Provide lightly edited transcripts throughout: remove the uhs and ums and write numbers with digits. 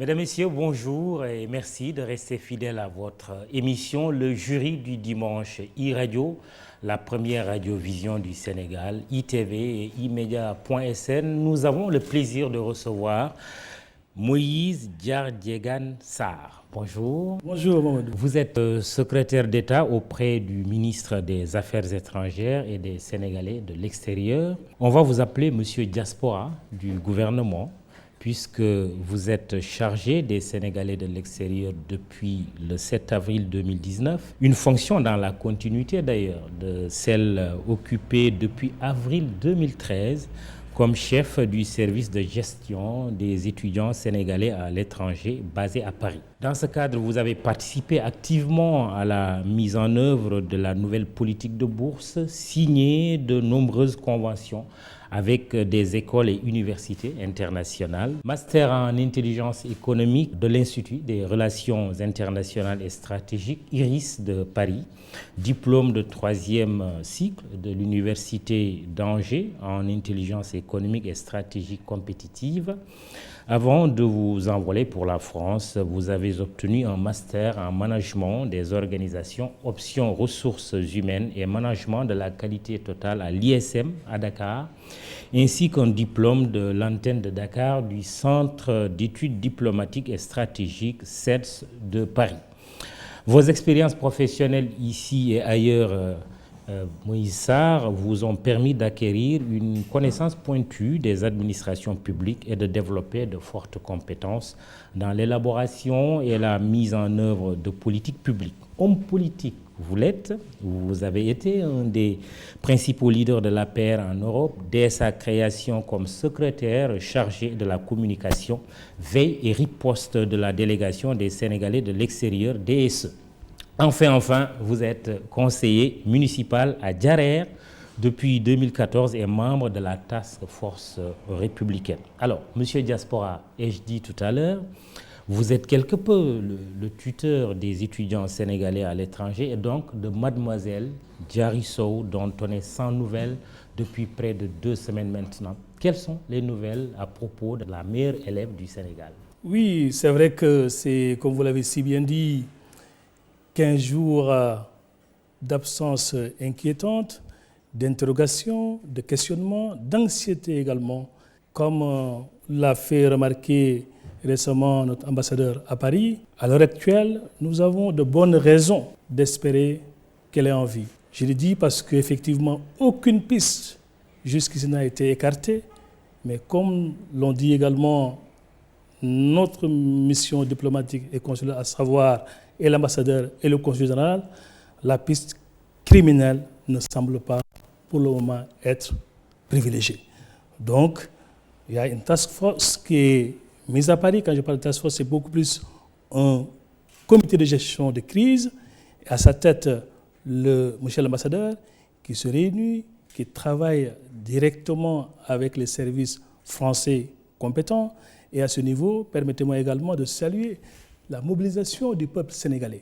Mesdames, Messieurs, bonjour et merci de rester fidèles à votre émission Le Jury du dimanche iRadio, la première radiovision du Sénégal, ITV et imedia.sn. Nous avons le plaisir de recevoir Moïse Diardiegan Sarr. Bonjour. Bonjour Mamadou. Vous êtes secrétaire d'État auprès du ministre des Affaires étrangères et des Sénégalais de l'extérieur. On va vous appeler Monsieur Diaspora du gouvernement, puisque vous êtes chargé des Sénégalais de l'extérieur depuis le 7 avril 2019, une fonction dans la continuité d'ailleurs de celle occupée depuis avril 2013 comme chef du service de gestion des étudiants sénégalais à l'étranger basé à Paris. Dans ce cadre, vous avez participé activement à la mise en œuvre de la nouvelle politique de bourse, signé de nombreuses conventions avec des écoles et universités internationales. Master en intelligence économique de l'Institut des relations internationales et stratégiques IRIS de Paris. Diplôme de 3e cycle de l'Université d'Angers en intelligence économique et stratégique compétitive. Avant de vous envoler pour la France, vous avez obtenu un master en management des organisations, options ressources humaines et management de la qualité totale à l'ISM à Dakar, ainsi qu'un diplôme de l'antenne de Dakar du Centre d'études diplomatiques et stratégiques CEDS de Paris. Vos expériences professionnelles ici et ailleurs, Moïse Sarr, vous ont permis d'acquérir une connaissance pointue des administrations publiques et de développer de fortes compétences dans l'élaboration et la mise en œuvre de politiques publiques. Homme politique, vous l'êtes, vous avez été un des principaux leaders de l'APR en Europe dès sa création comme secrétaire chargé de la communication, veille et riposte de la délégation des Sénégalais de l'extérieur, DSE. Enfin, vous êtes conseiller municipal à Diarère depuis 2014 et membre de la Task Force républicaine. Alors, Monsieur Diaspora, ai-je dit tout à l'heure, vous êtes quelque peu le tuteur des étudiants sénégalais à l'étranger et donc de Mademoiselle Diary Sow, dont on est sans nouvelles depuis près de 2 semaines maintenant. Quelles sont les nouvelles à propos de la meilleure élève du Sénégal? Oui, c'est vrai que c'est, comme vous l'avez si bien dit, 15 jours d'absence inquiétante, d'interrogation, de questionnement, d'anxiété également, comme l'a fait remarquer récemment notre ambassadeur à Paris. À l'heure actuelle, nous avons de bonnes raisons d'espérer qu'elle est en vie. Je le dis parce qu'effectivement, aucune piste jusqu'ici n'a été écartée, mais comme l'ont dit également notre mission diplomatique et consulaire, à savoir et l'ambassadeur et le consul général, la piste criminelle ne semble pas pour le moment être privilégiée. Donc, il y a une task force qui est mise à Paris. Quand je parle de task force, c'est beaucoup plus un comité de gestion de crise. Et à sa tête, monsieur l'ambassadeur qui se réunit, qui travaille directement avec les services français compétents. Et à ce niveau, permettez-moi également de saluer la mobilisation du peuple sénégalais.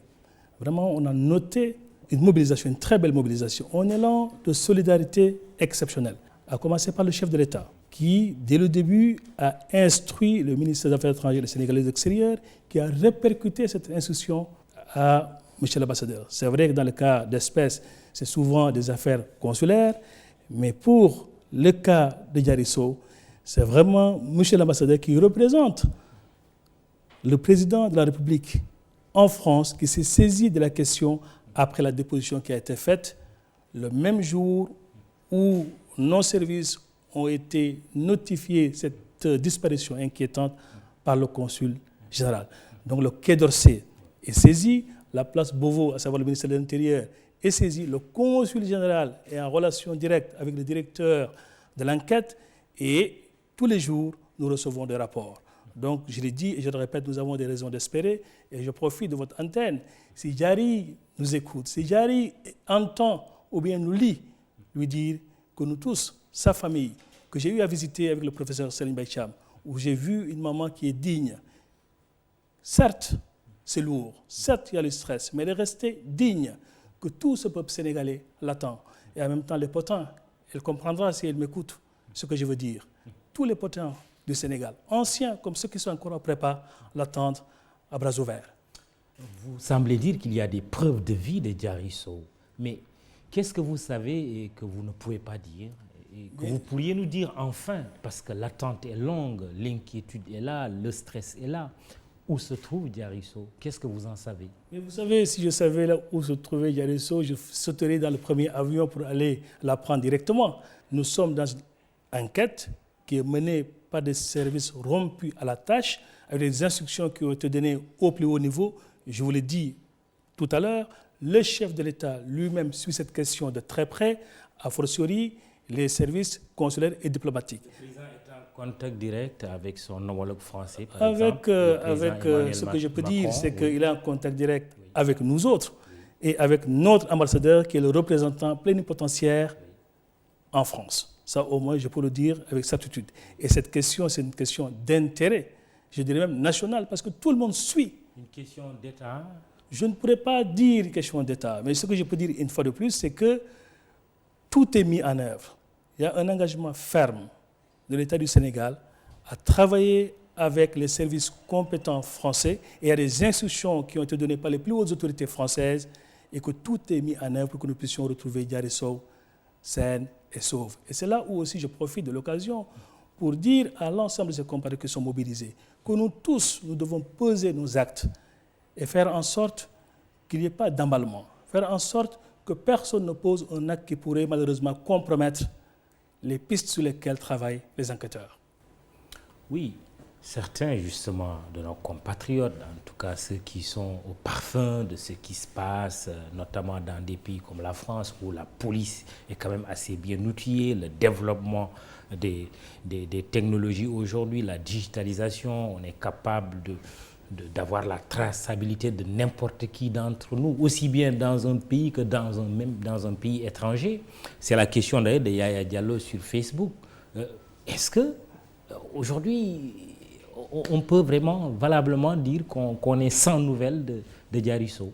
Vraiment, on a noté une mobilisation, une très belle mobilisation, un élan de solidarité exceptionnel, à commencer par le chef de l'État, qui, dès le début, a instruit le ministre des Affaires étrangères et des Sénégalais de l'extérieur, qui a répercuté cette instruction à M. l'ambassadeur. C'est vrai que dans le cas d'espèces, c'est souvent des affaires consulaires, mais pour le cas de Diary Sow, c'est vraiment M. l'ambassadeur qui représente le président de la République en France qui s'est saisi de la question après la déposition qui a été faite le même jour où nos services ont été notifiés cette disparition inquiétante par le consul général. Donc le Quai d'Orsay est saisi, la place Beauvau, à savoir le ministère de l'Intérieur, est saisi, le consul général est en relation directe avec le directeur de l'enquête et tous les jours, nous recevons des rapports. Donc, je l'ai dit et je le répète, nous avons des raisons d'espérer et je profite de votre antenne. Si Diary nous écoute, si Diary entend ou bien nous lit, lui dire que nous tous, sa famille, que j'ai eu à visiter avec le professeur Selim Baycham, où j'ai vu une maman qui est digne. Certes, c'est lourd, certes, il y a le stress, mais elle est restée digne, que tout ce peuple sénégalais l'attend. Et en même temps, les potents, elle comprendra si elle m'écoute ce que je veux dire. Tous les potents du Sénégal. Anciens comme ceux qui sont encore en prépa l'attendent à bras ouverts. Vous semblez dire qu'il y a des preuves de vie de Diary Sow. Mais qu'est-ce que vous savez et que vous ne pouvez pas dire et que vous pourriez nous dire enfin, parce que l'attente est longue, l'inquiétude est là, le stress est là. Où se trouve Diary Sow? Qu'est-ce que vous en savez? Mais vous savez, si je savais là où se trouvait Diary Sow, je sauterais dans le premier avion pour aller la prendre directement. Nous sommes dans une enquête qui est menée par des services rompus à la tâche, avec des instructions qui ont été données au plus haut niveau. Je vous l'ai dit tout à l'heure, le chef de l'État lui-même suit cette question de très près, a fortiori les services consulaires et diplomatiques. Le président est en contact direct avec son homologue français, par avec exemple. Ce que je peux dire, c'est qu'il est en contact direct avec nous autres et avec notre ambassadeur qui est le représentant plénipotentiaire en France. Ça, au moins, je peux le dire avec certitude. Et cette question, c'est une question d'intérêt, je dirais même national, parce que tout le monde suit. Une question d'État? Je ne pourrais pas dire une question d'État, mais ce que je peux dire une fois de plus, c'est que tout est mis en œuvre. Il y a un engagement ferme de l'État du Sénégal à travailler avec les services compétents français et il y a des instructions qui ont été données par les plus hautes autorités françaises et que tout est mis en œuvre pour que nous puissions retrouver Diary Sow saine et sauve. Et c'est là où aussi je profite de l'occasion pour dire à l'ensemble de ces compatriotes qui sont mobilisés que nous tous, nous devons peser nos actes et faire en sorte qu'il n'y ait pas d'emballement, faire en sorte que personne ne pose un acte qui pourrait malheureusement compromettre les pistes sur lesquelles travaillent les enquêteurs. Oui, certains justement de nos compatriotes, en tout cas ceux qui sont au parfum de ce qui se passe, notamment dans des pays comme la France où la police est quand même assez bien outillée, le développement des technologies aujourd'hui, la digitalisation, on est capable d'avoir la traçabilité de n'importe qui d'entre nous, aussi bien dans un pays que dans un pays étranger. C'est la question d'ailleurs de Yaya Diallo sur Facebook. Est-ce que aujourd'hui, on peut vraiment valablement dire qu'on est sans nouvelles de Diary Sow?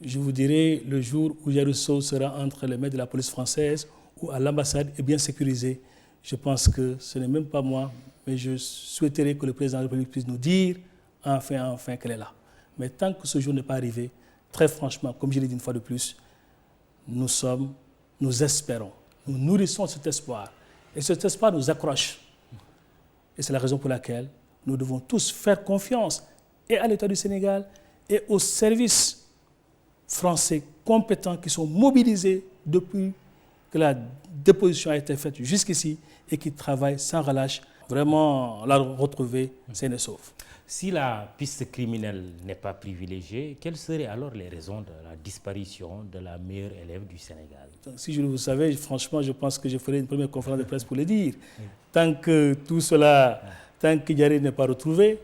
Je vous dirai, le jour où Diary Sow sera entre les mains de la police française ou à l'ambassade et bien sécurisé, je pense que ce n'est même pas moi, mais je souhaiterais que le président de la République puisse nous dire enfin qu'elle est là. Mais tant que ce jour n'est pas arrivé, très franchement, comme je l'ai dit une fois de plus, nous espérons, nous nourrissons cet espoir. Et cet espoir nous accroche. Et c'est la raison pour laquelle nous devons tous faire confiance et à l'État du Sénégal et aux services français compétents qui sont mobilisés depuis que la déposition a été faite jusqu'ici et qui travaillent sans relâche, vraiment la retrouver saine et sauve. Si la piste criminelle n'est pas privilégiée, quelles seraient alors les raisons de la disparition de la meilleure élève du Sénégal? Donc, si je vous savais, franchement, je pense que je ferai une première conférence de presse pour le dire. Tant que tout cela, tant que Diary n'est pas retrouvé,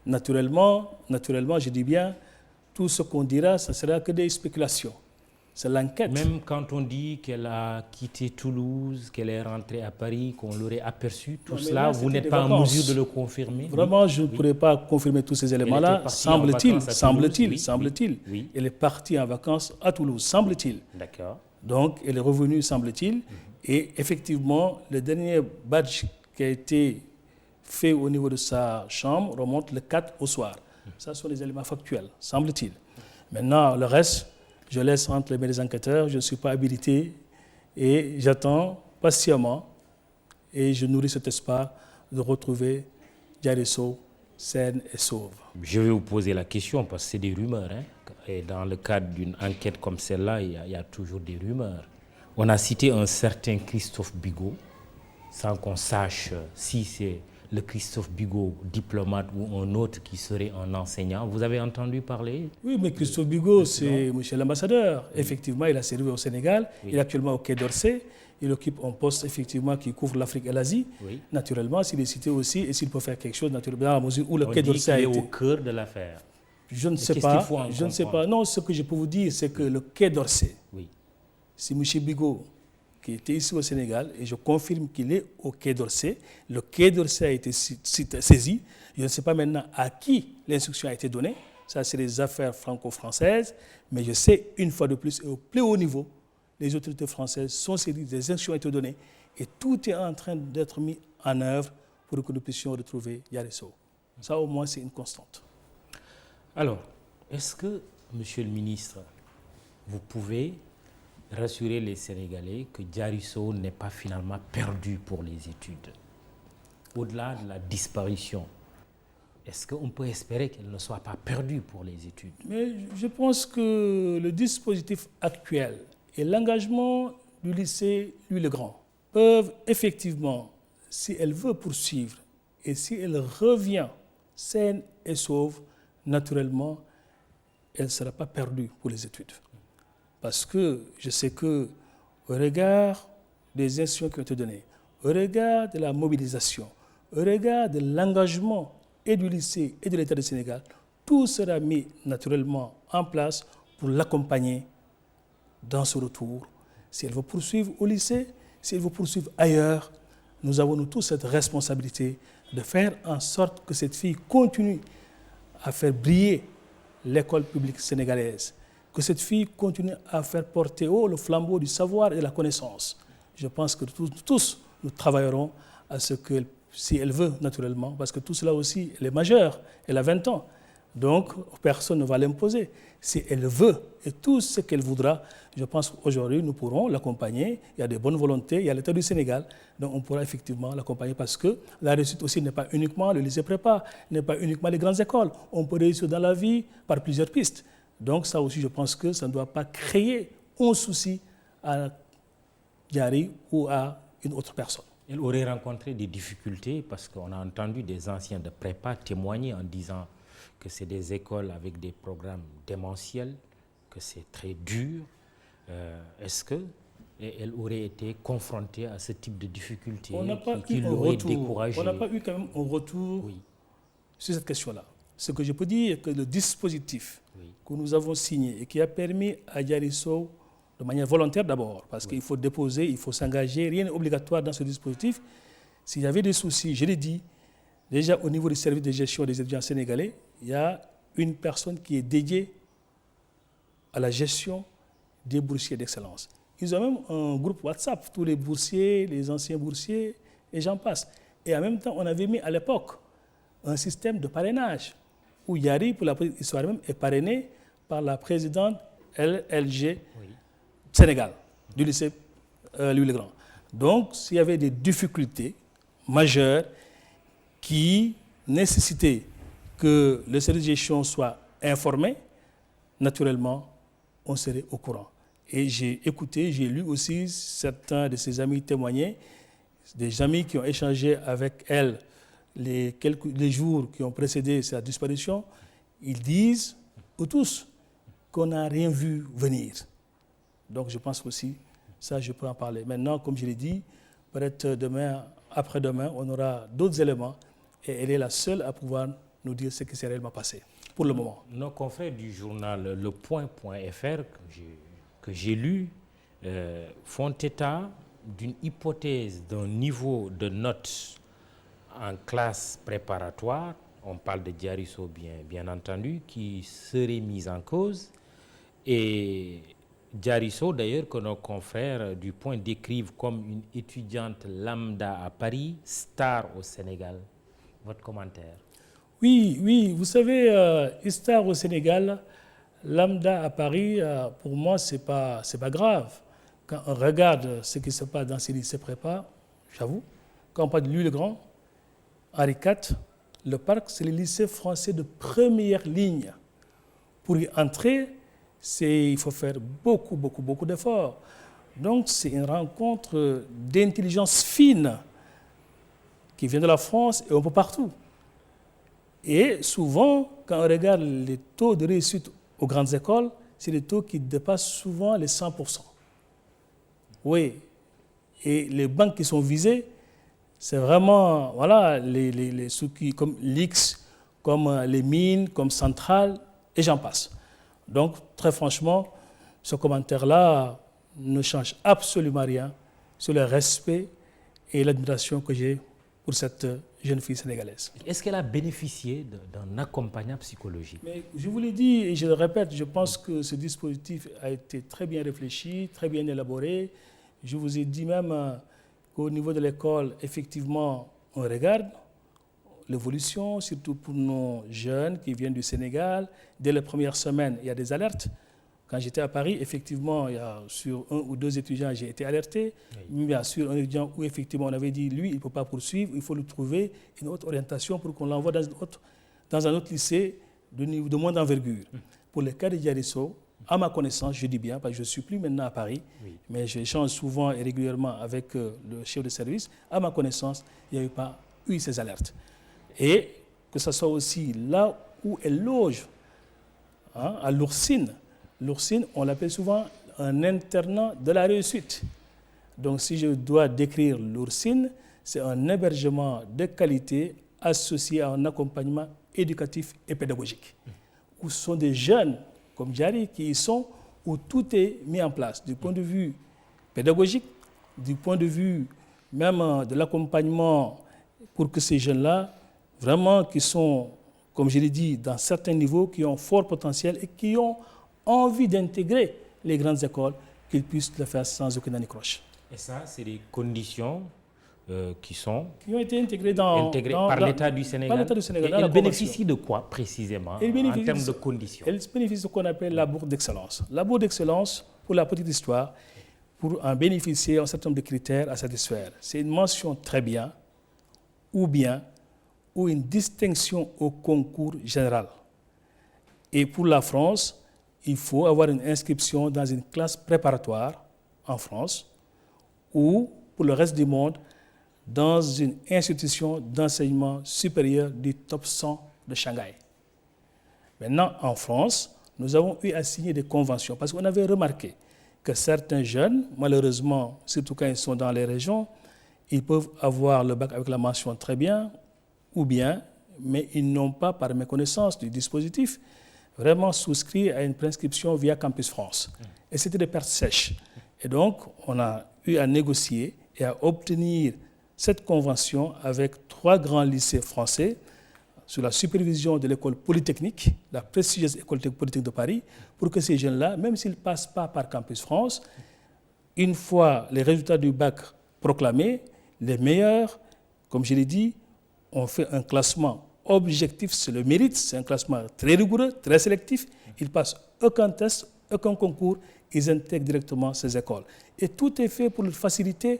naturellement, je dis bien, tout ce qu'on dira, ça ne sera que des spéculations. C'est l'enquête. Même quand on dit qu'elle a quitté Toulouse, qu'elle est rentrée à Paris, qu'on l'aurait aperçue, tout cela, vous n'êtes pas en mesure de le confirmer? Vraiment, je ne pourrais pas confirmer tous ces éléments-là, semble-t-il. Oui. Elle est partie en vacances à Toulouse, semble-t-il. D'accord. Donc, elle est revenue, semble-t-il. Et effectivement, le dernier badge qui a été fait au niveau de sa chambre remonte le 4 au soir. Ça sont les éléments factuels, semble-t-il. Maintenant, le reste, je laisse entre les mains des enquêteurs, je ne suis pas habilité et j'attends patiemment et je nourris cet espoir de retrouver Diary Sow saine et sauve. Je vais vous poser la question parce que c'est des rumeurs. Et dans le cadre d'une enquête comme celle-là, il y a toujours des rumeurs. On a cité un certain Christophe Bigot, sans qu'on sache si c'est le Christophe Bigot diplomate ou un autre qui serait un enseignant. Vous avez entendu parler? Oui, mais Christophe Bigot, c'est monsieur l'ambassadeur. Effectivement, il a servi au Sénégal. Oui. Il est actuellement au Quai d'Orsay. Il occupe un poste effectivement qui couvre l'Afrique et l'Asie. Oui. Naturellement, s'il est cité aussi et s'il peut faire quelque chose, naturellement, dans la mesure où le Quai d'Orsay a été... au cœur de l'affaire. Je ne sais pas. Je ne sais pas. Non, ce que je peux vous dire, c'est que le Quai d'Orsay, c'est monsieur Bigot qui était ici au Sénégal, et je confirme qu'il est au Quai d'Orsay. Le Quai d'Orsay a été saisi. Je ne sais pas maintenant à qui l'instruction a été donnée. Ça, c'est des affaires franco-françaises. Mais je sais, une fois de plus, et au plus haut niveau, les autorités françaises sont saisies, des instructions ont été données, et tout est en train d'être mis en œuvre pour que nous puissions retrouver Yariso. Ça, au moins, c'est une constante. Alors, est-ce que, Monsieur le ministre, vous pouvez rassurer les Sénégalais que Diarisso n'est pas finalement perdu pour les études? Au-delà de la disparition, est-ce qu'on peut espérer qu'elle ne soit pas perdue pour les études? Mais je pense que le dispositif actuel et l'engagement du lycée Louis-le-Grand peuvent effectivement, si elle veut poursuivre et si elle revient saine et sauve, naturellement, elle ne sera pas perdue pour les études. Parce que je sais que, au regard des instructions qui ont été données, au regard de la mobilisation, au regard de l'engagement et du lycée et de l'État du Sénégal, tout sera mis naturellement en place pour l'accompagner dans ce retour. Si elle veut poursuivre au lycée, si elle veut poursuivre ailleurs, nous avons nous tous cette responsabilité de faire en sorte que cette fille continue à faire briller l'école publique sénégalaise, que cette fille continue à faire porter haut le flambeau du savoir et de la connaissance. Je pense que tous nous travaillerons à ce que, si elle veut naturellement, parce que tout cela aussi, elle est majeure, elle a 20 ans, donc personne ne va l'imposer. Si elle veut et tout ce qu'elle voudra, je pense qu'aujourd'hui nous pourrons l'accompagner. Il y a des bonnes volontés, il y a l'État du Sénégal, donc on pourra effectivement l'accompagner parce que la réussite aussi n'est pas uniquement le lycée prépa, n'est pas uniquement les grandes écoles. On peut réussir dans la vie par plusieurs pistes. Donc ça aussi, je pense que ça ne doit pas créer un souci à Diary ou à une autre personne. Elle aurait rencontré des difficultés parce qu'on a entendu des anciens de prépa témoigner en disant que c'est des écoles avec des programmes démentiels, que c'est très dur. Est-ce qu'elle aurait été confrontée à ce type de difficultés qui l'aurait découragée? On n'a pas eu quand même un retour sur cette question-là. Ce que je peux dire est que le dispositif que nous avons signé et qui a permis à Diarisso, de manière volontaire d'abord, parce qu'il faut déposer, il faut s'engager, rien n'est obligatoire dans ce dispositif. S'il y avait des soucis, je l'ai dit, déjà au niveau du service de gestion des étudiants sénégalais, il y a une personne qui est dédiée à la gestion des boursiers d'excellence. Ils ont même un groupe WhatsApp, tous les boursiers, les anciens boursiers, et j'en passe. Et en même temps, on avait mis à l'époque un système de parrainage, où Yari, pour la petite histoire même, est parrainé par la présidente LLG Sénégal, du lycée Louis-le-Grand. Donc, s'il y avait des difficultés majeures qui nécessitaient que le service de gestion soit informé, naturellement, on serait au courant. Et j'ai écouté, j'ai lu aussi certains de ses amis témoigner, des amis qui ont échangé avec elle les jours qui ont précédé sa disparition. Ils disent, ou tous, qu'on n'a rien vu venir. Donc je pense aussi, ça je peux en parler. Maintenant, comme je l'ai dit, peut-être demain, après-demain, on aura d'autres éléments et elle est la seule à pouvoir nous dire ce qui s'est réellement passé, pour le moment. Nos confrères du journal lepoint.fr que j'ai lu font état d'une hypothèse d'un niveau de notes en classe préparatoire, on parle de Diarisso bien entendu, qui serait mise en cause. Et Diarisso, d'ailleurs, que nos confrères du Point décrivent comme une étudiante lambda à Paris, star au Sénégal. Votre commentaire? Oui, vous savez, star au Sénégal, lambda à Paris, pour moi, c'est pas grave. Quand on regarde ce qui se passe dans ces lycées prépa, j'avoue, quand on parle de Louis-le-Grand, Henri IV, le Parc, c'est le lycée français de première ligne. Pour y entrer, il faut faire beaucoup d'efforts. Donc, c'est une rencontre d'intelligence fine qui vient de la France et un peu partout. Et souvent, quand on regarde les taux de réussite aux grandes écoles, c'est des taux qui dépassent souvent les 100%. Oui. Et les banques qui sont visées, c'est vraiment, voilà, ceux qui, comme l'X, comme les mines, comme Centrale, et j'en passe. Donc, très franchement, ce commentaire-là ne change absolument rien sur le respect et l'admiration que j'ai pour cette jeune fille sénégalaise. Est-ce qu'elle a bénéficié d'un accompagnement psychologique? Mais je vous l'ai dit et je le répète, je pense que ce dispositif a été très bien réfléchi, très bien élaboré. Je vous ai dit même qu'au niveau de l'école, effectivement, on regarde l'évolution, surtout pour nos jeunes qui viennent du Sénégal. Dès les premières semaines, il y a des alertes. Quand j'étais à Paris, effectivement, il y a sur 1 ou 2 étudiants, j'ai été alerté. Oui. Il y a sur un étudiant où effectivement on avait dit, lui, il ne peut pas poursuivre, il faut lui trouver une autre orientation pour qu'on l'envoie dans un autre lycée de moins d'envergure. Pour le cas de Diarisso, à ma connaissance, je dis bien, parce que je ne suis plus maintenant à Paris, oui. Mais j'échange souvent et régulièrement avec le chef de service, à ma connaissance, il n'y a pas eu ces alertes. Et que ce soit aussi là où elle loge, à l'Oursine. L'Oursine, on l'appelle souvent un internat de la réussite. Donc si je dois décrire l'Oursine, c'est un hébergement de qualité associé à un accompagnement éducatif et pédagogique. Où ce sont des jeunes comme Diary qui y sont, où tout est mis en place, du point de vue pédagogique, du point de vue même de l'accompagnement pour que ces jeunes-là, vraiment qui sont, comme je l'ai dit, dans certains niveaux, qui ont fort potentiel et qui ont envie d'intégrer les grandes écoles, qu'ils puissent le faire sans aucune anicroche. Et ça, c'est des conditions qui ont été intégrées par l'État du Sénégal. Par l'État du Sénégal. Et elles bénéficient de quoi précisément en termes de conditions? Elles bénéficient de ce qu'on appelle la bourse d'excellence. La bourse d'excellence, pour la petite histoire, pour en bénéficier, un certain nombre de critères à satisfaire. C'est une mention très bien, ou une distinction au concours général. Et pour la France, il faut avoir une inscription dans une classe préparatoire en France, ou pour le reste du monde, dans une institution d'enseignement supérieur du top 100 de Shanghai. Maintenant, en France, nous avons eu à signer des conventions parce qu'on avait remarqué que certains jeunes, malheureusement, surtout quand ils sont dans les régions, ils peuvent avoir le bac avec la mention très bien ou bien, mais ils n'ont pas, par méconnaissance du dispositif, vraiment souscrit à une prescription via Campus France. Et c'était des pertes sèches. Et donc, on a eu à négocier et à obtenir cette convention avec 3 grands lycées français sous la supervision de l'école polytechnique, la prestigieuse école polytechnique de Paris, pour que ces jeunes-là, même s'ils ne passent pas par Campus France, une fois les résultats du bac proclamés, les meilleurs, comme je l'ai dit, on fait un classement objectif, c'est le mérite, c'est un classement très rigoureux, très sélectif. Ils passent aucun test, aucun concours, ils intègrent directement ces écoles. Et tout est fait pour faciliter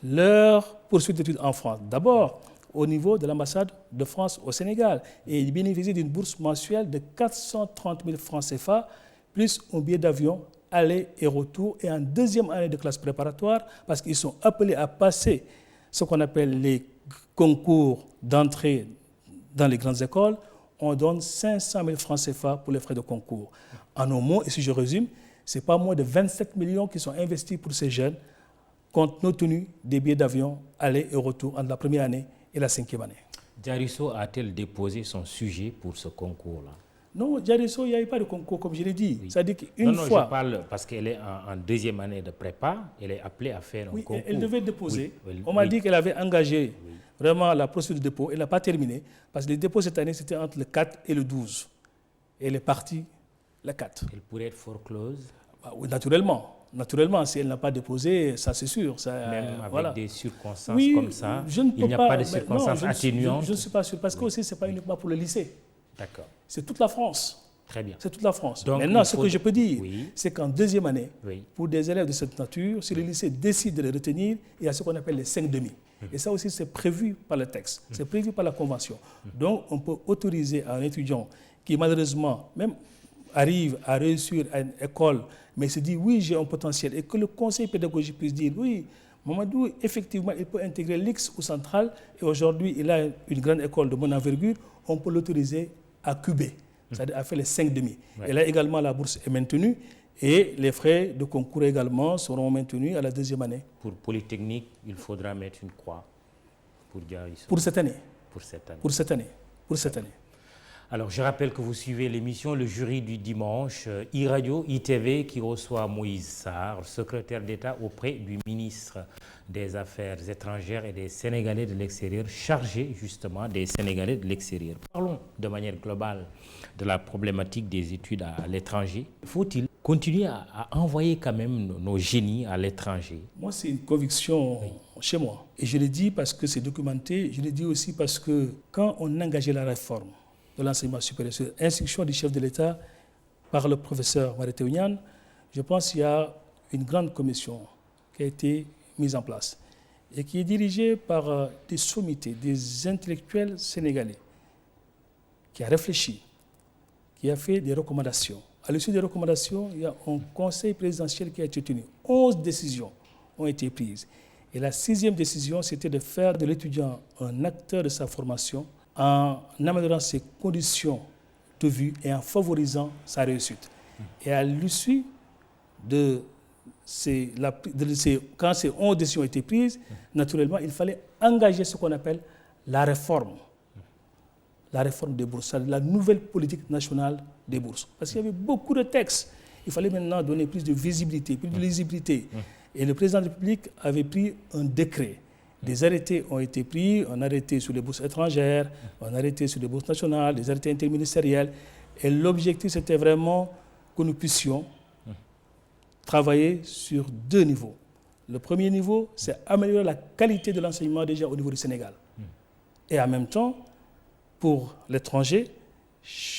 leur poursuite d'études en France. D'abord, au niveau de l'ambassade de France au Sénégal. Et ils bénéficient d'une bourse mensuelle de 430 000 francs CFA, plus un billet d'avion aller et retour, et en deuxième année de classe préparatoire, parce qu'ils sont appelés à passer ce qu'on appelle les concours d'entrée dans les grandes écoles, on donne 500 000 francs CFA pour les frais de concours. En un mot, et si je résume, ce n'est pas moins de 27 millions qui sont investis pour ces jeunes, compte tenu des billets d'avion aller et retour entre la première année et la 5e année. Diarisso a-t-elle déposé son sujet pour ce concours-là? Non, Diarisso, il n'y avait pas de concours, comme je l'ai dit. Oui. C'est-à-dire qu'une fois... Non, je parle parce qu'elle est en deuxième année de prépa, elle est appelée à faire un concours. Elle devait déposer. Oui. On m'a dit qu'elle avait engagé vraiment la procédure de dépôt. Elle n'a pas terminé, parce que les dépôts cette année, c'était entre le 4 et le 12. Et elle est partie le 4. Elle pourrait être foreclose? Oui, naturellement. Naturellement, si elle n'a pas déposé, ça c'est sûr. Ça, même avec des circonstances comme ça, il n'y a pas de circonstances atténuantes? Je ne suis pas sûr, parce que aussi, ce n'est pas uniquement pour le lycée. D'accord. C'est toute la France. Très bien. C'est toute la France. Donc, maintenant, ce que je peux dire, oui, c'est qu'en deuxième année, oui, pour des élèves de cette nature, si le lycée décide de les retenir, il y a ce qu'on appelle les 5 demi. Et ça aussi, c'est prévu par le texte, c'est prévu par la convention. Donc, on peut autoriser un étudiant qui, malheureusement, même arrive à réussir à une école, mais se dit, oui, j'ai un potentiel, et que le conseil pédagogique puisse dire, oui, Mamadou, effectivement, il peut intégrer l'X ou centrale, et aujourd'hui, il a une grande école de bonne envergure, on peut l'autoriser à cuber, c'est-à-dire à faire les 5 demi. Ouais. Et là également, la bourse est maintenue, et les frais de concours également seront maintenus à la deuxième année. Pour Polytechnique, il faudra mettre une croix pour Diarisso. Pour cette année. Pour cette année. Pour cette année. Pour cette année. Alors, je rappelle que vous suivez l'émission Le Jury du dimanche, e-radio, ITV, qui reçoit Moïse Sarr, secrétaire d'État auprès du ministre des Affaires étrangères et des Sénégalais de l'extérieur, chargé justement des Sénégalais de l'extérieur. Parlons de manière globale de la problématique des études à l'étranger. Faut-il continuer à envoyer quand même nos génies à l'étranger? Moi, c'est une conviction chez moi. Et je le dis parce que c'est documenté, je le dis aussi parce que quand on engageait la réforme de l'enseignement supérieur sur instruction du chef de l'État par le professeur Mary Teuw Niane, je pense qu'il y a une grande commission qui a été mise en place et qui est dirigée par des sommités, des intellectuels sénégalais, qui a réfléchi, qui a fait des recommandations. À l'issue des recommandations, il y a un conseil présidentiel qui a été tenu. 11 décisions ont été prises. Et la 6e décision, c'était de faire de l'étudiant un acteur de sa formation en améliorant ses conditions de vie et en favorisant sa réussite. Et à l'issue quand ces 11 décisions ont été prises, naturellement, il fallait engager ce qu'on appelle la réforme des bourses, la nouvelle politique nationale des bourses. Parce qu'il y avait beaucoup de textes. Il fallait maintenant donner plus de visibilité, plus de lisibilité. Et le président de la République avait pris un décret. Des arrêtés ont été pris, un arrêté sur les bourses étrangères, un arrêté sur les bourses nationales, des arrêtés interministériels. Et l'objectif, c'était vraiment que nous puissions travailler sur 2 niveaux. Le premier niveau, c'est améliorer la qualité de l'enseignement déjà au niveau du Sénégal. Et en même temps, pour l'étranger,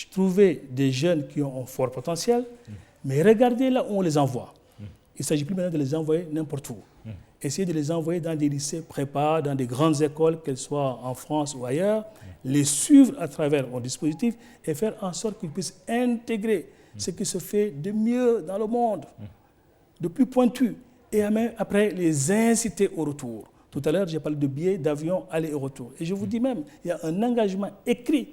trouver des jeunes qui ont un fort potentiel, mais regardez là où on les envoie. Il ne s'agit plus maintenant de les envoyer n'importe où. Essayer de les envoyer dans des lycées prépa, dans des grandes écoles, qu'elles soient en France ou ailleurs, les suivre à travers un dispositif et faire en sorte qu'ils puissent intégrer ce qui se fait de mieux dans le monde, de plus pointu, et après les inciter au retour. Tout à l'heure, j'ai parlé de billets d'avion aller et retour. Et je vous dis même, il y a un engagement écrit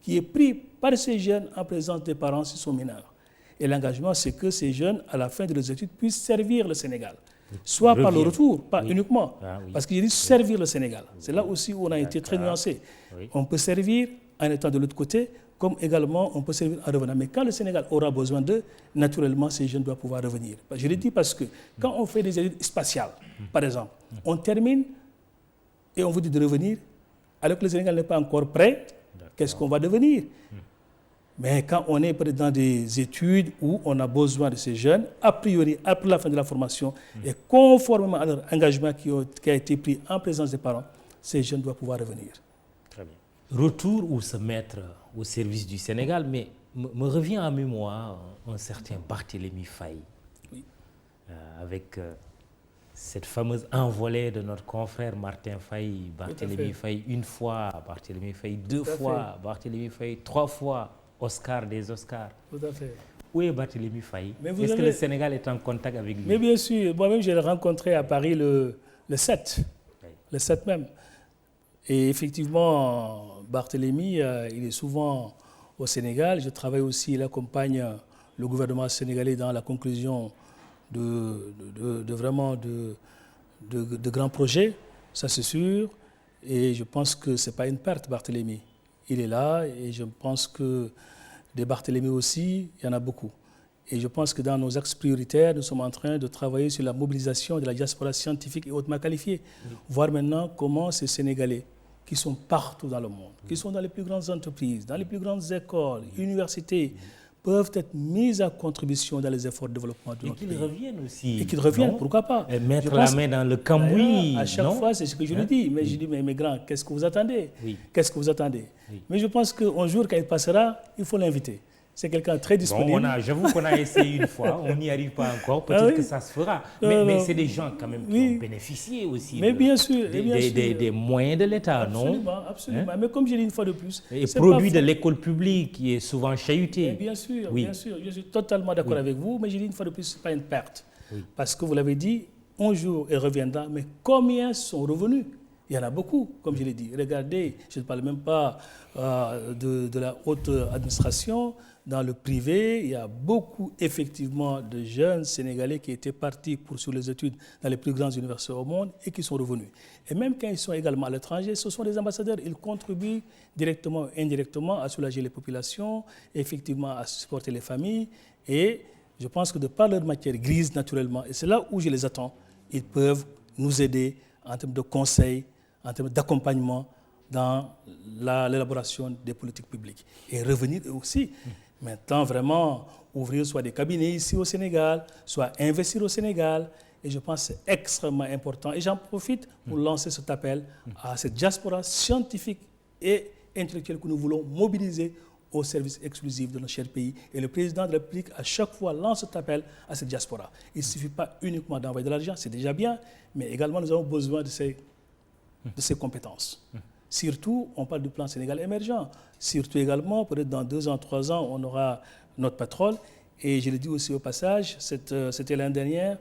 qui est pris par ces jeunes en présence des parents s'ils sont mineurs. Et l'engagement, c'est que ces jeunes, à la fin de leurs études, puissent servir le Sénégal. Soit par le retour, pas uniquement. Parce qu'il dit servir le Sénégal. C'est là aussi où on a été très nuancé. On peut servir en étant de l'autre côté, comme également on peut servir en revenant. Mais quand le Sénégal aura besoin d'eux, naturellement, ces jeunes doivent pouvoir revenir. Je le dis parce que quand on fait des études spatiales, par exemple, on termine et on vous dit de revenir, alors que le Sénégal n'est pas encore prêt, qu'est-ce qu'on va devenir? Mais quand on est dans des études où on a besoin de ces jeunes, a priori, après la fin de la formation, et conformément à leur engagement qui a été pris en présence des parents, ces jeunes doivent pouvoir revenir. Très bien. Retour ou se mettre au service du Sénégal, mais me revient en mémoire un certain Barthélémy Faye, avec cette fameuse envolée de notre confrère Martin Faye, Barthélémy Faye une fois, Barthélémy Faye 2 fois, Barthélémy Faye 3 fois, Oscar des Oscars. Tout à fait. Où est Barthélémy Faye? Est-ce que le Sénégal est en contact avec lui? Mais bien sûr, moi-même je l'ai rencontré à Paris le 7, le 7 même. Et effectivement, Barthélémy, il est souvent au Sénégal. Je travaille aussi, il accompagne le gouvernement sénégalais dans la conclusion de grands projets, ça c'est sûr. Et je pense que ce n'est pas une perte, Barthélémy. Il est là et je pense que des Barthélémy aussi, il y en a beaucoup. Et je pense que dans nos axes prioritaires, nous sommes en train de travailler sur la mobilisation de la diaspora scientifique et hautement qualifiée. Voir maintenant comment ces Sénégalais qui sont partout dans le monde, qui sont dans les plus grandes entreprises, dans les plus grandes écoles, universités, peuvent être mis à contribution dans les efforts de développement de notre pays. Et qu'ils reviennent aussi. Et qu'ils reviennent, pourquoi pas? Et mettre la main dans le cambouis. À chaque fois, c'est ce que je lui dis. Mais je dis, mais grand, qu'est-ce que vous attendez? Qu'est-ce que vous attendez? Mais je pense qu'un jour, quand il passera, il faut l'inviter. C'est quelqu'un très disponible. Bon, j'avoue qu'on a essayé une fois, on n'y arrive pas encore, peut-être que ça se fera. Mais c'est des gens quand même qui ont bénéficié aussi bien sûr, des moyens de l'État, non? Absolument, absolument. Mais comme je l'ai dit une fois de plus... Et produit de l'école publique qui est souvent chahutée. Bien sûr, bien sûr. Je suis totalement d'accord avec vous, mais je dis une fois de plus, ce n'est pas une perte. Parce que vous l'avez dit, un jour, il reviendra, mais combien sont revenus? Il y en a beaucoup, comme je l'ai dit. Regardez, je ne parle même pas de la haute administration. Dans le privé, il y a beaucoup, effectivement, de jeunes Sénégalais qui étaient partis poursuivre les études dans les plus grandes universités au monde et qui sont revenus. Et même quand ils sont également à l'étranger, ce sont des ambassadeurs. Ils contribuent directement ou indirectement à soulager les populations, effectivement à supporter les familles. Et je pense que de par leur matière grise, naturellement, et c'est là où je les attends, ils peuvent nous aider en termes de conseils, en termes d'accompagnement dans l'élaboration des politiques publiques. Et revenir eux aussi. Maintenant, vraiment, ouvrir soit des cabinets ici au Sénégal, soit investir au Sénégal Et je pense que c'est extrêmement important. Et j'en profite pour lancer cet appel à cette diaspora scientifique et intellectuelle que nous voulons mobiliser au service exclusif de notre cher pays. Et le président de la République, à chaque fois, lance cet appel à cette diaspora. Il ne suffit pas uniquement d'envoyer de l'argent, c'est déjà bien, mais également nous avons besoin de ces compétences. Surtout, on parle du plan Sénégal émergent. Surtout également, peut-être dans 2 ans, 3 ans, on aura notre pétrole. Et je le dis aussi au passage, c'était l'année dernière,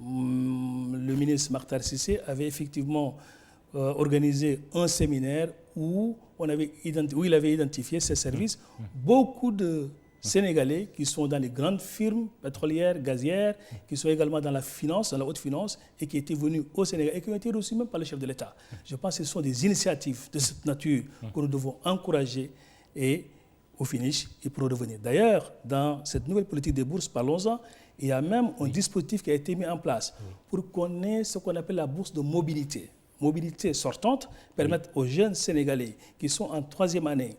le ministre Makhtar Cissé avait effectivement organisé un séminaire où il avait identifié ces services. Beaucoup de Sénégalais qui sont dans les grandes firmes pétrolières, gazières, qui sont également dans la finance, dans la haute finance, et qui étaient venus au Sénégal et qui ont été reçus même par le chef de l'État. Je pense que ce sont des initiatives de cette nature que nous devons encourager et au finish, ils pourront revenir. D'ailleurs, dans cette nouvelle politique des bourses, parlons-en, il y a même un dispositif qui a été mis en place pour qu'on ait ce qu'on appelle la bourse de mobilité. Mobilité sortante, permettre aux jeunes Sénégalais qui sont en 3e année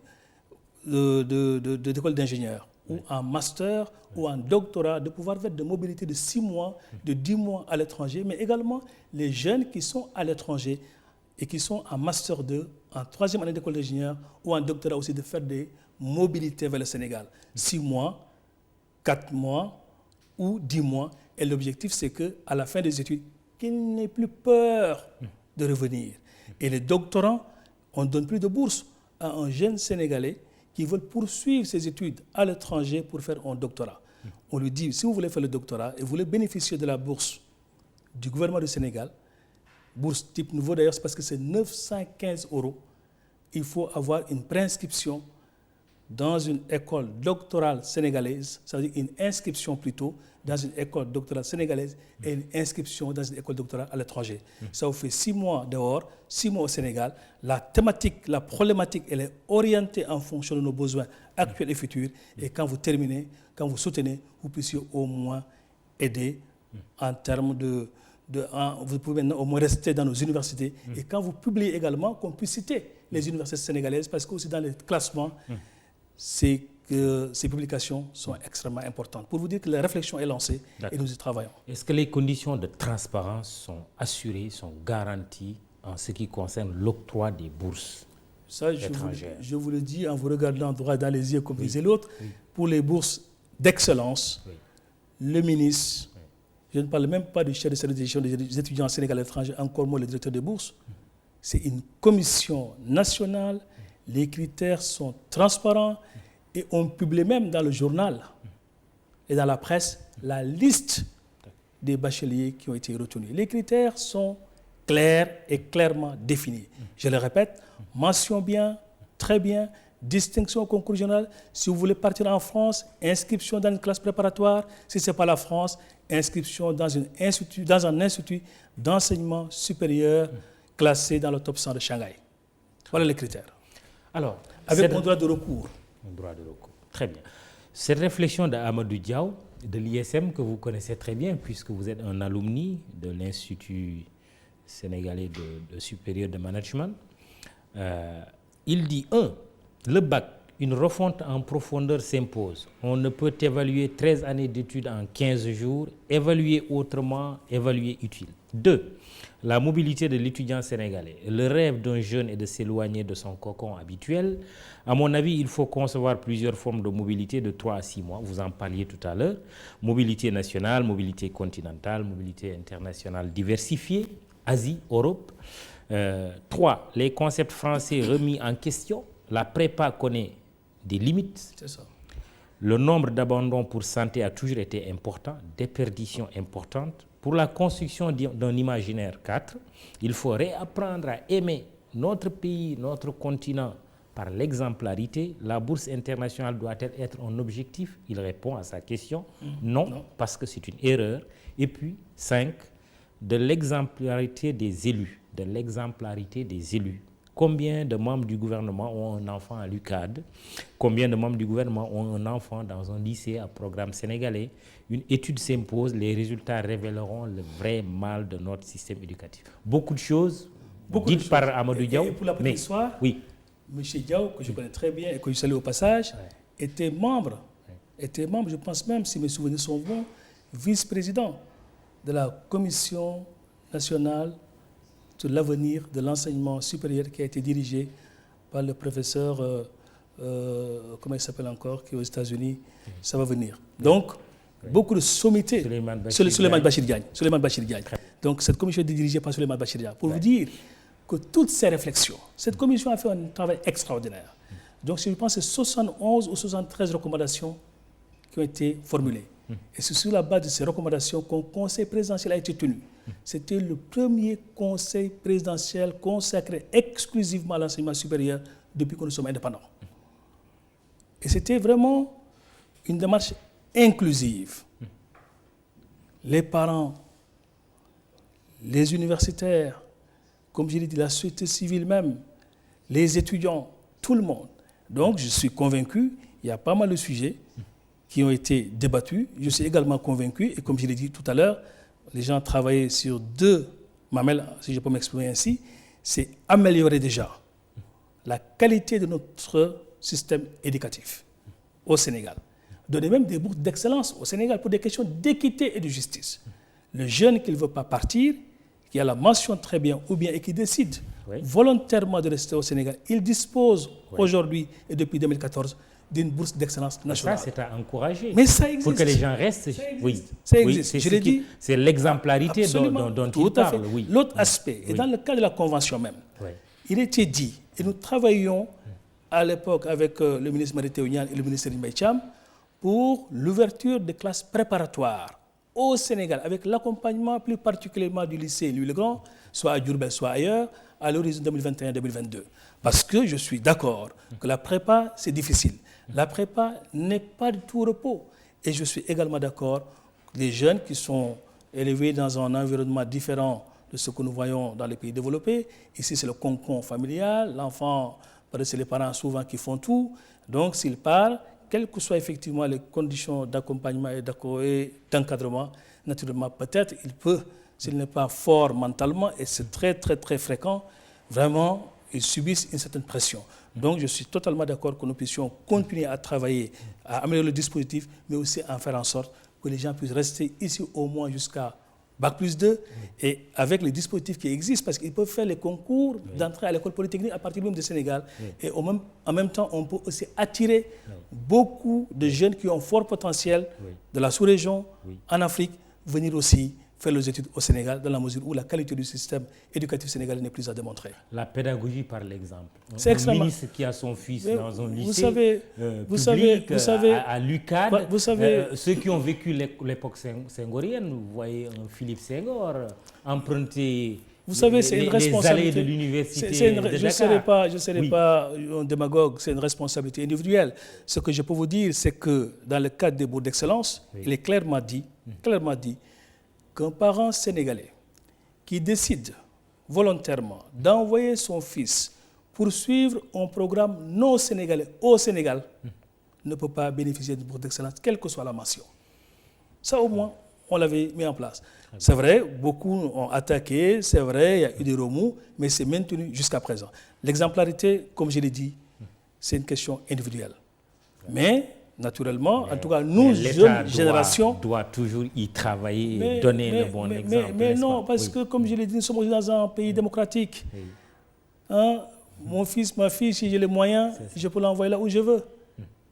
d'école d'ingénieur ou en master ou en doctorat de pouvoir faire de mobilité de 6 mois, de 10 mois à l'étranger, mais également les jeunes qui sont à l'étranger et qui sont en master 2, en 3e année d'école d'ingénieur ou en doctorat aussi, de faire des mobilités vers le Sénégal. 6 mois, 4 mois ou 10 mois. Et l'objectif, c'est qu'à la fin des études, qu'ils n'aient plus peur de revenir. Et les doctorants, on ne donne plus de bourse à un jeune Sénégalais qui veut poursuivre ses études à l'étranger pour faire un doctorat. On lui dit, si vous voulez faire le doctorat et vous voulez bénéficier de la bourse du gouvernement du Sénégal, bourse type nouveau d'ailleurs, c'est parce que c'est 915 €, il faut avoir une préinscription dans une école doctorale sénégalaise, ça veut dire une inscription plutôt dans une école doctorale sénégalaise et une inscription dans une école doctorale à l'étranger. Ça vous fait 6 mois dehors, 6 mois au Sénégal. La thématique, la problématique, elle est orientée en fonction de nos besoins actuels et futurs. Et quand vous terminez, quand vous soutenez, vous puissiez au moins aider en termes vous pouvez maintenant au moins rester dans nos universités. Et quand vous publiez également, qu'on puisse citer les universités sénégalaises, parce que aussi dans les classements, c'est que ces publications sont extrêmement importantes. Pour vous dire que la réflexion est lancée et nous y travaillons. Est-ce que les conditions de transparence sont assurées, sont garanties en ce qui concerne l'octroi des bourses étrangères? Je vous le dis en vous regardant droit dans les yeux comme disait l'autre, pour les bourses d'excellence, le ministre, je ne parle même pas du chef de service d'éducation des étudiants sénégalais à l'étranger, encore moins le directeur des bourses, c'est une commission nationale. Les critères sont transparents et on publie même dans le journal et dans la presse la liste des bacheliers qui ont été retenus. Les critères sont clairs et clairement définis. Je le répète, mention bien, très bien, distinction au concours régional. Si vous voulez partir en France, inscription dans une classe préparatoire. Si ce n'est pas la France, inscription dans un institut d'enseignement supérieur classé dans le top 100 de Shanghai. Voilà les critères. Alors, avec un droit de recours. Un droit de recours. Très bien. Cette réflexion d'Amadou Diaw, de l'ISM, que vous connaissez très bien, puisque vous êtes un alumni de l'Institut sénégalais de supérieur de management, il dit 1. Le bac, une refonte en profondeur s'impose. On ne peut évaluer 13 années d'études en 15 jours, évaluer autrement, évaluer utile. 2. La mobilité de l'étudiant sénégalais. Le rêve d'un jeune est de s'éloigner de son cocon habituel. À mon avis, il faut concevoir plusieurs formes de mobilité de 3 à 6 mois. Vous en parliez tout à l'heure. Mobilité nationale, mobilité continentale, mobilité internationale diversifiée, Asie, Europe. 3. Les concepts français remis en question. La prépa connaît des limites. C'est ça. Le nombre d'abandons pour santé a toujours été important, déperditions importantes. Pour la construction d'un imaginaire 4, il faut réapprendre à aimer notre pays, notre continent par l'exemplarité. La bourse internationale doit-elle être un objectif? Il répond à sa question. Non, parce que c'est une erreur. Et puis, 5, de l'exemplarité des élus. De l'exemplarité des élus. Combien de membres du gouvernement ont un enfant à l'UCAD? Combien de membres du gouvernement ont un enfant dans un lycée à programme sénégalais? Une étude s'impose, les résultats révéleront le vrai mal de notre système éducatif. Beaucoup de choses dites par Amadou Diaw. Et pour la petite histoire, oui. M. Diaw, que je connais très bien et que je salue au passage, était membre, je pense même, si mes souvenirs sont bons, vice-président de la Commission nationale sur l'avenir de l'enseignement supérieur qui a été dirigée par le professeur, comment il s'appelle encore, qui est aux États-Unis, ça va venir. Donc, beaucoup de sommités. Souleymane Bachir Diagne. Donc, cette commission est dirigée par Souleymane Bachir Diagne. Pour vous dire que toutes ces réflexions, cette commission a fait un travail extraordinaire. Donc, je pense que c'est 71 ou 73 recommandations qui ont été formulées. Et c'est sur la base de ces recommandations qu'un conseil présidentiel a été tenu. C'était le premier conseil présidentiel consacré exclusivement à l'enseignement supérieur depuis que nous sommes indépendants. Et c'était vraiment une démarche inclusive. Les parents, les universitaires, comme je l'ai dit, la société civile même, les étudiants, tout le monde. Donc, je suis convaincu, il y a pas mal de sujets qui ont été débattus. Je suis également convaincu, et comme je l'ai dit tout à l'heure, les gens travaillaient sur deux mamelles, si je peux m'exprimer ainsi, c'est améliorer déjà la qualité de notre système éducatif au Sénégal. Donner même des bourses d'excellence au Sénégal pour des questions d'équité et de justice. Le jeune qui ne veut pas partir, qui a la mention très bien ou bien et qui décide volontairement de rester au Sénégal, il dispose aujourd'hui et depuis 2014 d'une bourse d'excellence nationale. Ça, c'est à encourager. Mais ça existe. Pour que les gens restent. Ça existe. Je l'ai dit. C'est l'exemplarité dont il parle. L'autre aspect, et dans le cas de la convention même, il était dit, et nous travaillions à l'époque avec le ministre Mary Teuw Niane et le ministre Mbaye Thiam pour l'ouverture des classes préparatoires au Sénégal, avec l'accompagnement plus particulièrement du lycée Louis-le-Grand, soit à Diourbel, soit ailleurs, à l'horizon 2021-2022. Parce que je suis d'accord que la prépa, c'est difficile. La prépa n'est pas du tout repos. Et je suis également d'accord que les jeunes qui sont élevés dans un environnement différent de ce que nous voyons dans les pays développés, ici c'est le concon familial, l'enfant, c'est les parents souvent qui font tout. Donc s'il part, quelles que soient effectivement les conditions d'accompagnement et d'encadrement, naturellement peut-être il peut, s'il n'est pas fort mentalement, et c'est très très très fréquent, vraiment ils subissent une certaine pression. Donc je suis totalement d'accord que nous puissions continuer à travailler, à améliorer le dispositif, mais aussi à faire en sorte que les gens puissent rester ici au moins jusqu'à Bac plus 2, et avec les dispositifs qui existent, parce qu'ils peuvent faire les concours d'entrée à l'école polytechnique à partir même du Sénégal. Et en même temps, on peut aussi attirer beaucoup de jeunes qui ont fort potentiel de la sous-région, en Afrique, venir aussi faire leurs études au Sénégal, dans la mesure où la qualité du système éducatif sénégalais n'est plus à démontrer. La pédagogie par l'exemple. C'est extrêmement. Un ministre qui a son fils dans un lycée public, à l'UCAD, ceux qui ont vécu l'époque senghorienne, vous voyez un Philippe Senghor emprunter les allées de l'université de Dakar. Je ne serai pas un démagogue, c'est une responsabilité individuelle. Ce que je peux vous dire, c'est que dans le cadre des bourses d'excellence, il est clairement dit qu'un parent sénégalais qui décide volontairement d'envoyer son fils poursuivre un programme non sénégalais au Sénégal ne peut pas bénéficier d'une bourse d'excellence, quelle que soit la mention. Ça, au moins, on l'avait mis en place. C'est vrai, beaucoup ont attaqué, c'est vrai, il y a eu des remous, mais c'est maintenu jusqu'à présent. L'exemplarité, comme je l'ai dit, c'est une question individuelle. Mais naturellement, en tout cas, nous, jeunes générations, doit toujours y travailler et donner le bon exemple. Mais non, parce que, comme je l'ai dit, nous sommes dans un pays démocratique. Hein, mon fils, ma fille, si j'ai les moyens, je peux l'envoyer là où je veux.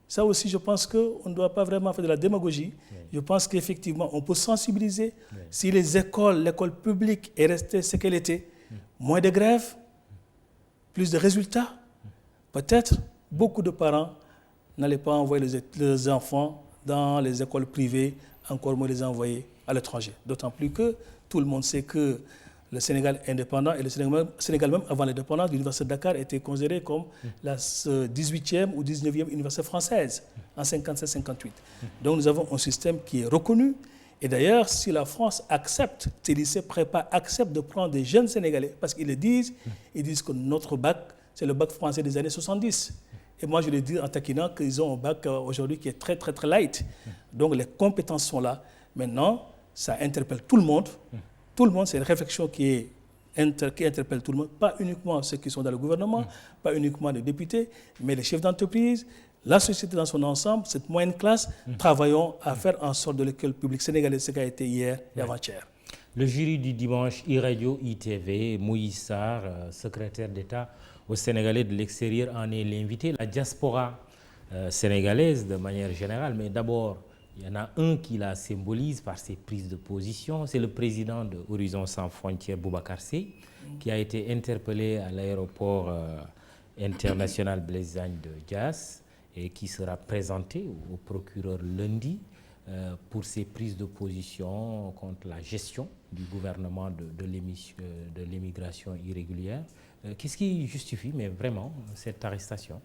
Ça aussi, je pense qu'on ne doit pas vraiment faire de la démagogie. Je pense qu'effectivement, on peut sensibiliser. Si l'école publique est restée ce qu'elle était, moins de grèves, plus de résultats, peut-être beaucoup de parents n'allez pas envoyer les enfants dans les écoles privées, encore moins les envoyer à l'étranger. D'autant plus que tout le monde sait que le Sénégal est indépendant, et le Sénégal même avant l'indépendance, l'université de Dakar était considérée comme la 18e ou 19e université française en 57-58. Donc nous avons un système qui est reconnu. Et d'ailleurs, si la France accepte, ces lycées prépa acceptent de prendre des jeunes Sénégalais, parce qu'ils le disent, ils disent que notre bac, c'est le bac français des années 70. Et moi, je le dis en taquinant qu'ils ont un bac aujourd'hui qui est très, très, très light. Donc, les compétences sont là. Maintenant, ça interpelle tout le monde. Tout le monde, c'est une réflexion qui interpelle tout le monde. Pas uniquement ceux qui sont dans le gouvernement, pas uniquement les députés, mais les chefs d'entreprise, la société dans son ensemble, cette moyenne classe, travaillons à faire en sorte de l'école publique sénégalaise, ce qu'a été hier et avant-hier. Le jury du dimanche iRadio ITV, Moïse Sarr, secrétaire d'État aux Sénégalais de l'extérieur, en est l'invité. La diaspora sénégalaise de manière générale, mais d'abord, il y en a un qui la symbolise par ses prises de position, c'est le président de Horizon Sans Frontières, Boubacar Seye, qui a été interpellé à l'aéroport international Blaise Diagne de Diass et qui sera présenté au procureur lundi pour ses prises de position contre la gestion du gouvernement de l'immigration irrégulière. Qu'est-ce qui justifie, mais vraiment, cette arrestation?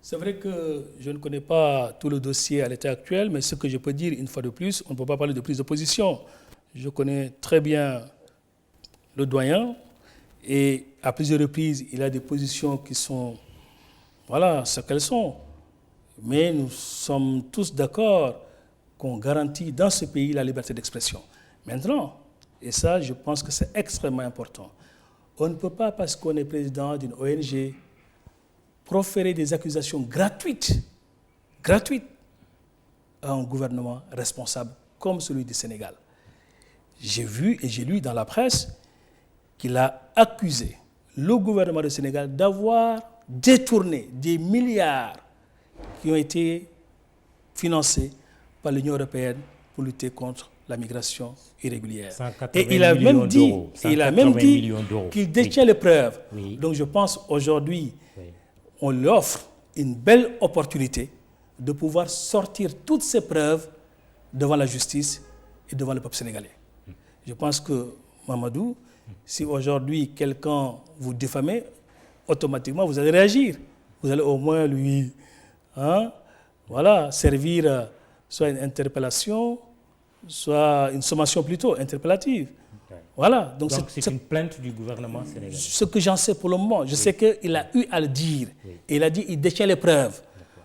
C'est vrai que je ne connais pas tout le dossier à l'état actuel, mais ce que je peux dire, une fois de plus, on ne peut pas parler de prise de position. Je connais très bien le doyen et à plusieurs reprises, il a des positions qui sont, voilà, ce qu'elles sont. Mais nous sommes tous d'accord qu'on garantit dans ce pays la liberté d'expression. Maintenant, et ça, je pense que c'est extrêmement important, on ne peut pas, parce qu'on est président d'une ONG, proférer des accusations gratuites à un gouvernement responsable comme celui du Sénégal. J'ai vu et j'ai lu dans la presse qu'il a accusé le gouvernement du Sénégal d'avoir détourné des milliards qui ont été financés par l'Union européenne pour lutter contre la migration irrégulière. Et il a même dit qu'il détient les preuves. Oui. Donc je pense aujourd'hui, on lui offre une belle opportunité de pouvoir sortir toutes ces preuves devant la justice et devant le peuple sénégalais. Je pense que, Mamadou, si aujourd'hui quelqu'un vous diffame, automatiquement vous allez réagir. Vous allez au moins lui servir soit une interpellation, soit une sommation plutôt interpellative. Voilà. Donc c'est une plainte du gouvernement sénégalais. Ce que j'en sais pour le moment, je sais qu'il a eu à le dire. Et il a dit qu'il détient les preuves.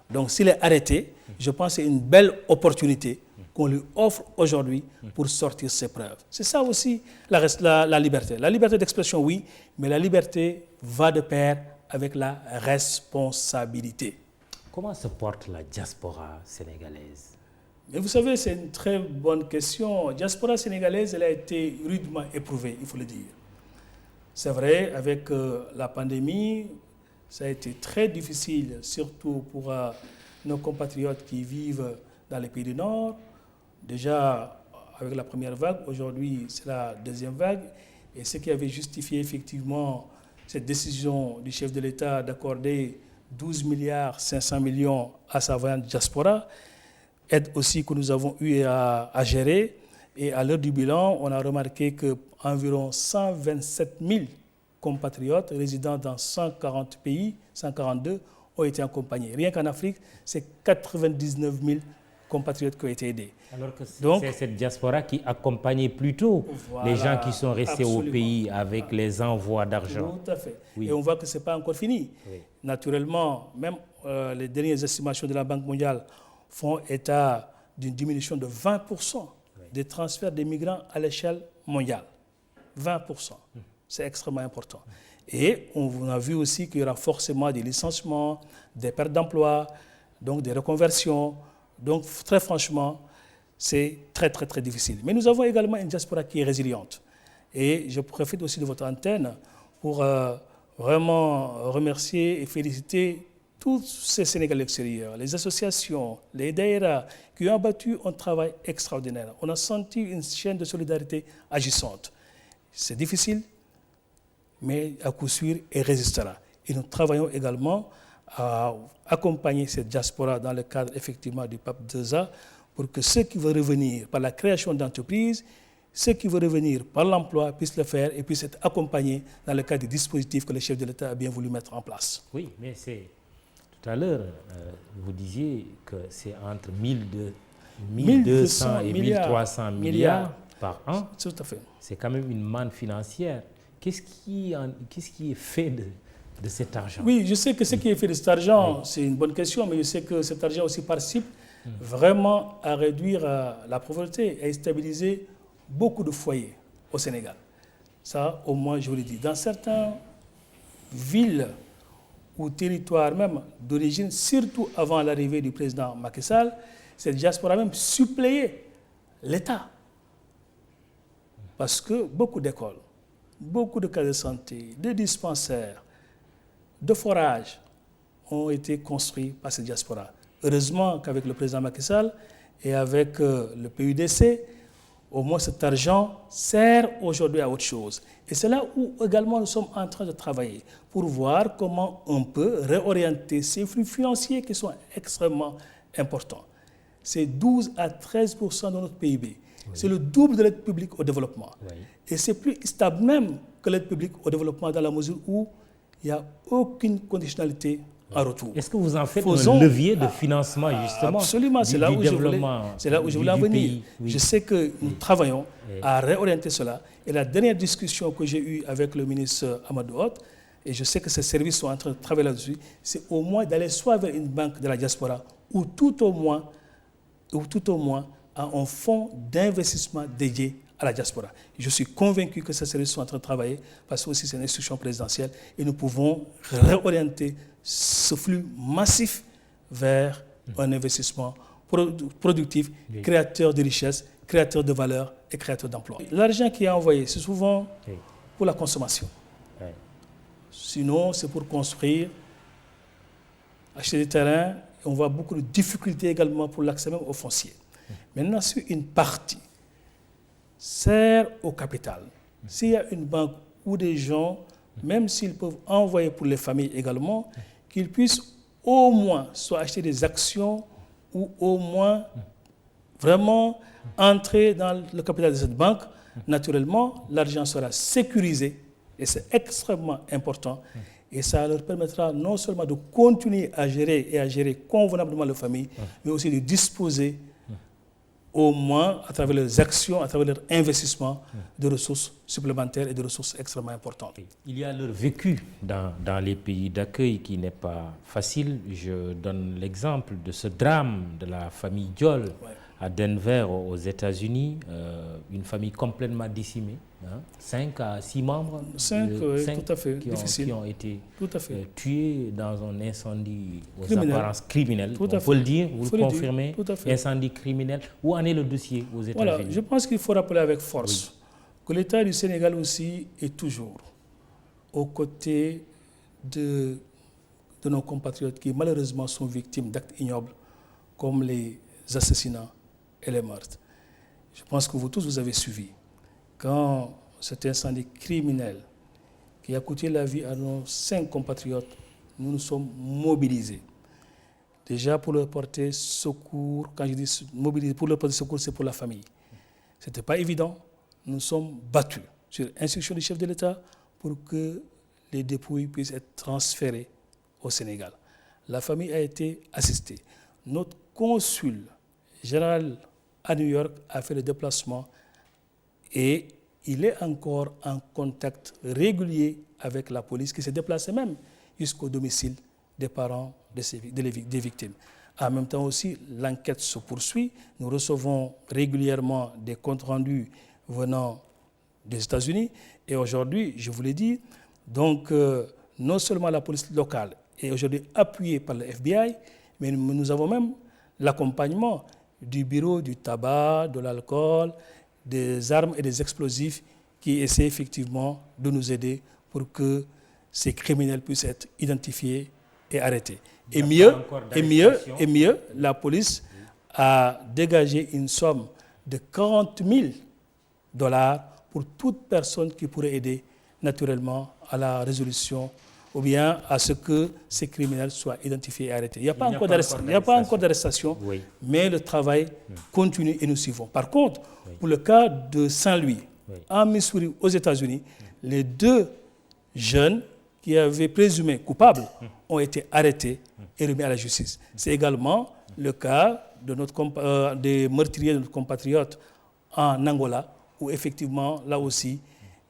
Donc s'il est arrêté, je pense que c'est une belle opportunité qu'on lui offre aujourd'hui pour sortir ses preuves. C'est ça aussi la liberté. La liberté d'expression, oui, mais la liberté va de pair avec la responsabilité. Comment se porte la diaspora sénégalaise? Mais vous savez, c'est une très bonne question. La diaspora sénégalaise, elle a été rudement éprouvée, il faut le dire. C'est vrai, avec la pandémie, ça a été très difficile, surtout pour nos compatriotes qui vivent dans les pays du Nord. Déjà, avec la première vague, aujourd'hui, c'est la deuxième vague. Et ce qui avait justifié effectivement cette décision du chef de l'État d'accorder 12 milliards 500 millions à sa voyante diaspora, aide aussi que nous avons eu à gérer. Et à l'heure du bilan, on a remarqué qu'environ 127 000 compatriotes résidant dans 140 pays, 142, ont été accompagnés. Rien qu'en Afrique, c'est 99 000 compatriotes qui ont été aidés. Alors que c'est cette diaspora qui accompagnait plutôt les gens qui sont restés au pays avec les envois d'argent. Tout à fait. Oui. Et on voit que ce n'est pas encore fini. Oui. Naturellement, même les dernières estimations de la Banque mondiale font état d'une diminution de 20% des transferts des migrants à l'échelle mondiale. 20%. C'est extrêmement important. Et on a vu aussi qu'il y aura forcément des licenciements, des pertes d'emploi, donc des reconversions. Donc, très franchement, c'est très, très, très difficile. Mais nous avons également une diaspora qui est résiliente. Et je profite aussi de votre antenne pour vraiment remercier et féliciter tous ces Sénégalais extérieurs, les associations, les daïras qui ont abattu un travail extraordinaire. On a senti une chaîne de solidarité agissante. C'est difficile, mais à coup sûr, elle résistera. Et nous travaillons également à accompagner cette diaspora dans le cadre effectivement du PAP 2A pour que ceux qui veulent revenir par la création d'entreprises, ceux qui veulent revenir par l'emploi puissent le faire et puissent être accompagnés dans le cadre des dispositifs que le chef de l'État a bien voulu mettre en place. Oui, mais c'est... Tout à l'heure, vous disiez que c'est entre 1200 et 1300 milliards par an. Tout à fait. C'est quand même une manne financière. Qu'est-ce qui est fait de cet argent? Oui, je sais que ce qui est fait de cet argent, c'est une bonne question, mais je sais que cet argent aussi participe vraiment à réduire la pauvreté et à stabiliser beaucoup de foyers au Sénégal. Ça, au moins, je vous le dis. Dans certaines villes ou territoires même d'origine, surtout avant l'arrivée du président Macky Sall, cette diaspora même suppléait l'État. parce que beaucoup d'écoles, beaucoup de cas de santé, de dispensaires, de forages ont été construits par cette diaspora. Heureusement qu'avec le président Macky Sall et avec le PUDC, au moins cet argent sert aujourd'hui à autre chose. Et c'est là où également nous sommes en train de travailler pour voir comment on peut réorienter ces flux financiers qui sont extrêmement importants. C'est 12 à 13% de notre PIB. Oui. C'est le double de l'aide publique au développement. Oui. Et c'est plus stable même que l'aide publique au développement dans la mesure où il n'y a aucune conditionnalité en retour. Est-ce que vous en faites un levier de financement justement? Absolument, c'est là où je voulais en venir. Oui. Je sais que nous travaillons à réorienter cela. Et la dernière discussion que j'ai eue avec le ministre Amadou Hott, et je sais que ces services sont en train de travailler là-dessus, c'est au moins d'aller soit vers une banque de la diaspora ou tout au moins à un fonds d'investissement dédié à la diaspora. Je suis convaincu que ces services sont en train de travailler parce que aussi c'est une instruction présidentielle et nous pouvons réorienter ce flux massif vers un investissement productif, créateur de richesses, créateur de valeur et créateur d'emplois. L'argent qui est envoyé, c'est souvent pour la consommation. Sinon, c'est pour construire, acheter des terrains. Et on voit beaucoup de difficultés également pour l'accès même au foncier. Maintenant, si une partie sert au capital, s'il y a une banque où des gens, même s'ils peuvent envoyer pour les familles également, qu'ils puissent au moins soit acheter des actions ou au moins vraiment entrer dans le capital de cette banque, naturellement, l'argent sera sécurisé et c'est extrêmement important. Et ça leur permettra non seulement de continuer à gérer convenablement leur famille, mais aussi de disposer au moins à travers leurs actions, à travers leurs investissements, de ressources supplémentaires et de ressources extrêmement importantes. Il y a leur vécu dans les pays d'accueil qui n'est pas facile. Je donne l'exemple de ce drame de la famille Diol à Denver, aux États-Unis, une famille complètement décimée, 5 à 6 membres, 5 tout à fait, qui ont été tués dans un incendie aux apparences criminelles. Tout à fait. Faut le dire, vous le confirmez, incendie criminel. Où en est le dossier aux États-Unis? Voilà, je pense qu'il faut rappeler avec force que l'État du Sénégal aussi est toujours aux côtés de nos compatriotes qui malheureusement sont victimes d'actes ignobles comme les assassinats et les meurtres. Je pense que vous tous, vous avez suivi. Quand cet incendie criminel qui a coûté la vie à nos 5 compatriotes, nous nous sommes mobilisés. Déjà pour leur porter secours, quand je dis mobilisés pour leur porter secours, c'est pour la famille. Ce n'était pas évident. Nous sommes battus sur instruction du chef de l'État pour que les dépouilles puissent être transférées au Sénégal. La famille a été assistée. Notre consul général à New York a fait le déplacement et il est encore en contact régulier avec la police qui s'est déplacée même jusqu'au domicile des parents des victimes. En même temps aussi, l'enquête se poursuit. Nous recevons régulièrement des comptes rendus venant des États-Unis. Et aujourd'hui, je vous l'ai dit, donc non seulement la police locale est aujourd'hui appuyée par le FBI, mais nous avons même l'accompagnement du bureau du tabac, de l'alcool, des armes et des explosifs qui essaient effectivement de nous aider pour que ces criminels puissent être identifiés et arrêtés. Et mieux, la police a dégagé une somme de $40 000 pour toute personne qui pourrait aider naturellement à la résolution ou bien à ce que ces criminels soient identifiés et arrêtés. Il n'y a pas encore d'arrestation, mais le travail continue et nous suivons. Par contre, pour le cas de Saint-Louis, en Missouri, aux États-Unis, les 2 jeunes qui avaient présumé coupables ont été arrêtés et remis à la justice. C'est également le cas de des meurtriers de notre compatriote en Angola, où effectivement, là aussi,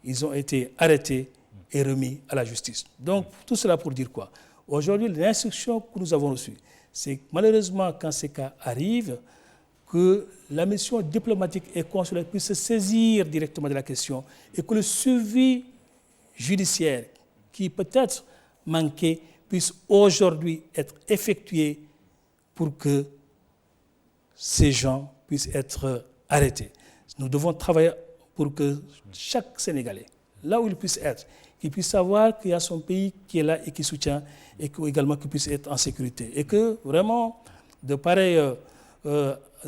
ils ont été arrêtés et remis à la justice. Donc, tout cela pour dire quoi? Aujourd'hui, l'instruction que nous avons reçue, c'est que malheureusement, quand ces cas arrivent, que la mission diplomatique et consulaire puisse se saisir directement de la question et que le suivi judiciaire qui peut-être manquait puisse aujourd'hui être effectué pour que ces gens puissent être arrêtés. Nous devons travailler pour que chaque Sénégalais, là où il puisse être, qu'il puisse savoir qu'il y a son pays qui est là et qui soutient, et également qu'il puisse être en sécurité. Et que vraiment, de pareilles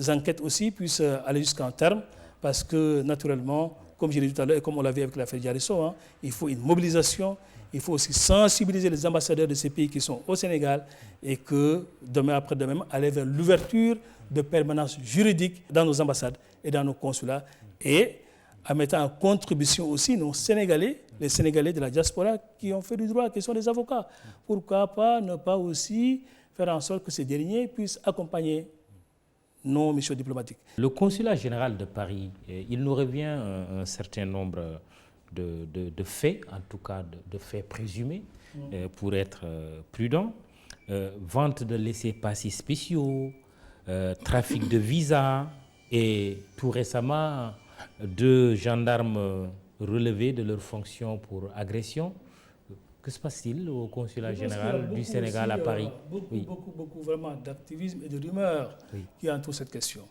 enquêtes aussi puissent aller jusqu'à un terme, parce que naturellement, comme je l'ai dit tout à l'heure, et comme on l'a vu avec l'affaire Diarisso, il faut une mobilisation, il faut aussi sensibiliser les ambassadeurs de ces pays qui sont au Sénégal, et que demain après-demain, aller vers l'ouverture de permanence juridique dans nos ambassades et dans nos consulats, et en mettant en contribution aussi nos Sénégalais, les Sénégalais de la diaspora qui ont fait du droit, qui sont des avocats. Pourquoi pas ne pas aussi faire en sorte que ces derniers puissent accompagner nos missions diplomatiques. Le consulat général de Paris, il nous revient un certain nombre de faits, en tout cas de faits présumés, pour être prudent. Vente de laissez-passer spéciaux, trafic de visas et tout récemment 2 gendarmes relevés de leurs fonctions pour agression. Que se passe-t-il au consulat général du Sénégal à Paris? Beaucoup vraiment d'activisme et de rumeurs qui entourent cette question.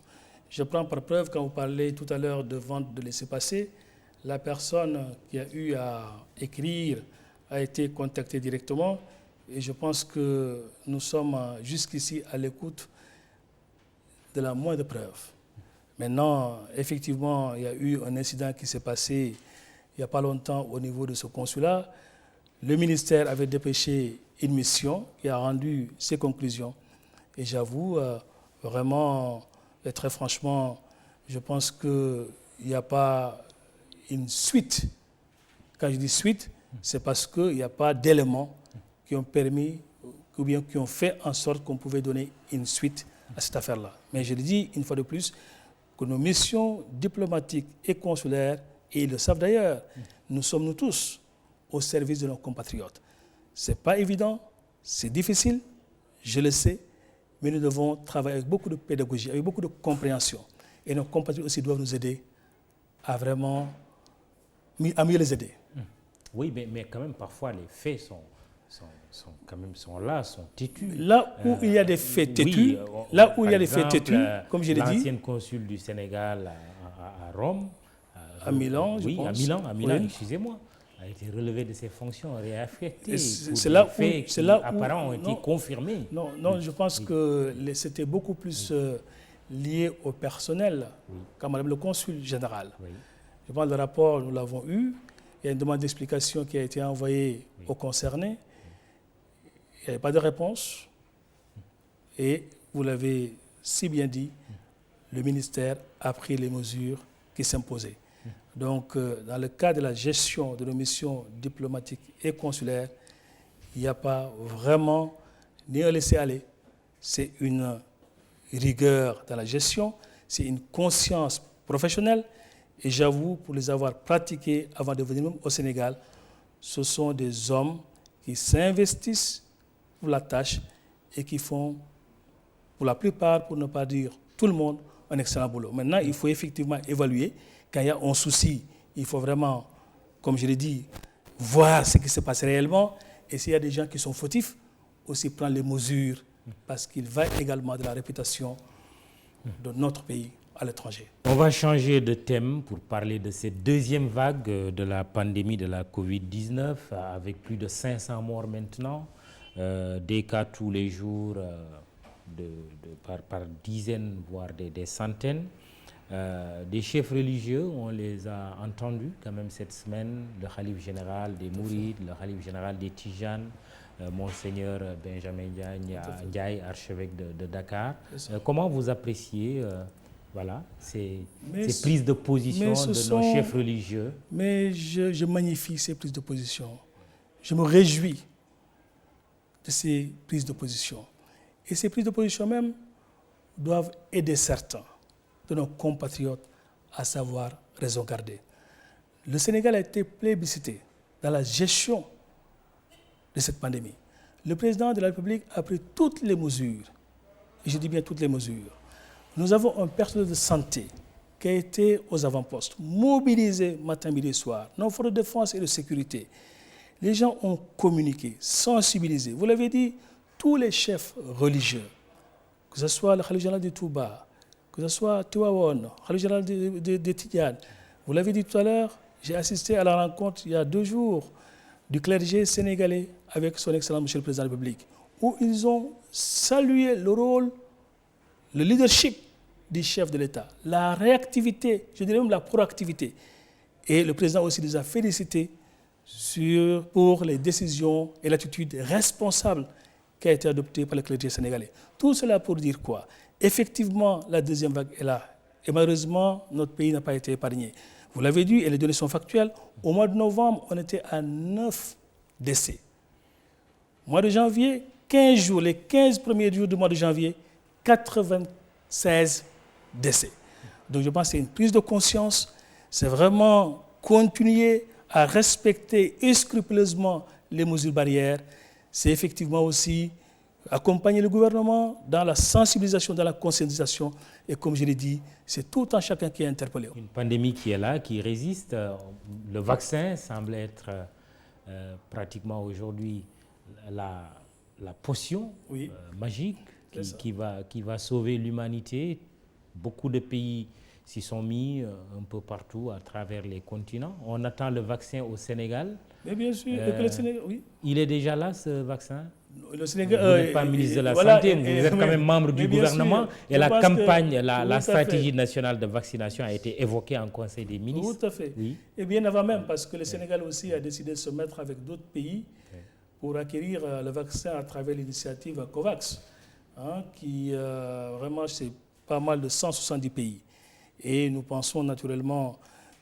Je prends par preuve, quand vous parlez tout à l'heure de vente de laissez-passer, la personne qui a eu à écrire a été contactée directement, et je pense que nous sommes jusqu'ici à l'écoute de la moindre preuve. Maintenant, effectivement, il y a eu un incident qui s'est passé il n'y a pas longtemps au niveau de ce consulat. Le ministère avait dépêché une mission qui a rendu ses conclusions. Et j'avoue, vraiment, et très franchement, je pense qu'il n'y a pas une suite. Quand je dis suite, c'est parce qu'il n'y a pas d'éléments qui ont permis, ou bien qui ont fait en sorte qu'on pouvait donner une suite à cette affaire-là. Mais je le dis une fois de plus, que nos missions diplomatiques et consulaires, et ils le savent d'ailleurs, nous sommes nous tous au service de nos compatriotes. Ce n'est pas évident, c'est difficile, je le sais, mais nous devons travailler avec beaucoup de pédagogie, avec beaucoup de compréhension. Et nos compatriotes aussi doivent nous aider à vraiment à mieux les aider. Oui, mais quand même, parfois, les faits sont là, sont têtus. Là où il y a des faits têtus, comme je l'ai dit. L'ancienne consul du Sénégal à Rome. À Milan, je pense. À Milan, excusez-moi, a été relevé de ses fonctions, réaffecté. C'est là où qui apparemment ont été confirmés. Non, je pense que c'était beaucoup plus lié au personnel qu'à Madame le consul général. Je pense que le rapport, nous l'avons eu. Il y a une demande d'explication qui a été envoyée aux concernés. Il n'y avait pas de réponse. Et vous l'avez si bien dit, le ministère a pris les mesures qui s'imposaient. Donc, dans le cas de la gestion de nos missions diplomatiques et consulaires, il n'y a pas vraiment ni un laisser-aller. C'est une rigueur dans la gestion, c'est une conscience professionnelle. Et j'avoue, pour les avoir pratiqués avant de venir même au Sénégal, ce sont des hommes qui s'investissent pour la tâche et qui font, pour la plupart, pour ne pas dire tout le monde, un excellent boulot. Maintenant, il faut effectivement évaluer. Quand il y a un souci, il faut vraiment, comme je l'ai dit, voir ce qui se passe réellement. Et s'il y a des gens qui sont fautifs, aussi prendre les mesures, parce qu'il va également de la réputation de notre pays à l'étranger. On va changer de thème pour parler de cette deuxième vague de la pandémie de la Covid-19, avec plus de 500 morts maintenant, des cas tous les jours, par dizaines, voire des centaines. Des chefs religieux, on les a entendus quand même cette semaine, le khalife général des Mourides, le khalife général des Tijanes, Monseigneur Benjamin Ndiaye, archevêque de Dakar. Comment vous appréciez ces prises de position de nos chefs religieux? Mais je magnifie ces prises de position. Je me réjouis de ces prises de position. Et ces prises de position même doivent aider certains de nos compatriotes à savoir raison garder. Le Sénégal a été plébiscité dans la gestion de cette pandémie. Le président de la République a pris toutes les mesures, et je dis bien toutes les mesures. Nous avons un personnel de santé qui a été aux avant-postes, mobilisé matin, midi et soir, nos forces de défense et de sécurité. Les gens ont communiqué, sensibilisé. Vous l'avez dit, tous les chefs religieux, que ce soit le khalife général de Touba, que ce soit Tivaouane, le khalife général de Tidiane, Vous l'avez dit tout à l'heure, j'ai assisté à la rencontre il y a 2 jours du clergé sénégalais avec son Excellence Monsieur le Président de la République, où ils ont salué le rôle, le leadership du chef de l'État, la réactivité, je dirais même la proactivité. Et le président aussi les a félicités pour les décisions et l'attitude responsable qui a été adoptée par le clergé sénégalais. Tout cela pour dire quoi? Effectivement, la deuxième vague est là. Et malheureusement, notre pays n'a pas été épargné. Vous l'avez dit, et les données sont factuelles. Au mois de novembre, on était à 9 décès. Au mois de janvier, 15 jours, les 15 premiers jours du mois de janvier, 96 décès. Donc je pense que c'est une prise de conscience. C'est vraiment continuer à respecter scrupuleusement les mesures barrières. C'est effectivement aussi accompagner le gouvernement dans la sensibilisation, dans la conscientisation. Et comme je l'ai dit, c'est tout un chacun qui est interpellé. Une pandémie qui est là, qui résiste. Le vaccin semble être pratiquement aujourd'hui la potion magique qui va sauver l'humanité. Beaucoup de pays s'y sont mis un peu partout à travers les continents. On attend le vaccin au Sénégal. Mais bien sûr, le Sénégal, oui. Il est déjà là, ce vaccin? Le Sénégal, vous n'êtes pas ministre de la Santé, vous êtes quand même membre du gouvernement. Et la campagne, la stratégie nationale de vaccination a été évoquée en Conseil des ministres. Tout à fait. Oui. Et bien avant même, parce que le Sénégal aussi a décidé de se mettre avec d'autres pays pour acquérir le vaccin à travers l'initiative COVAX, qui vraiment, c'est pas mal de 170 pays. Et nous pensons naturellement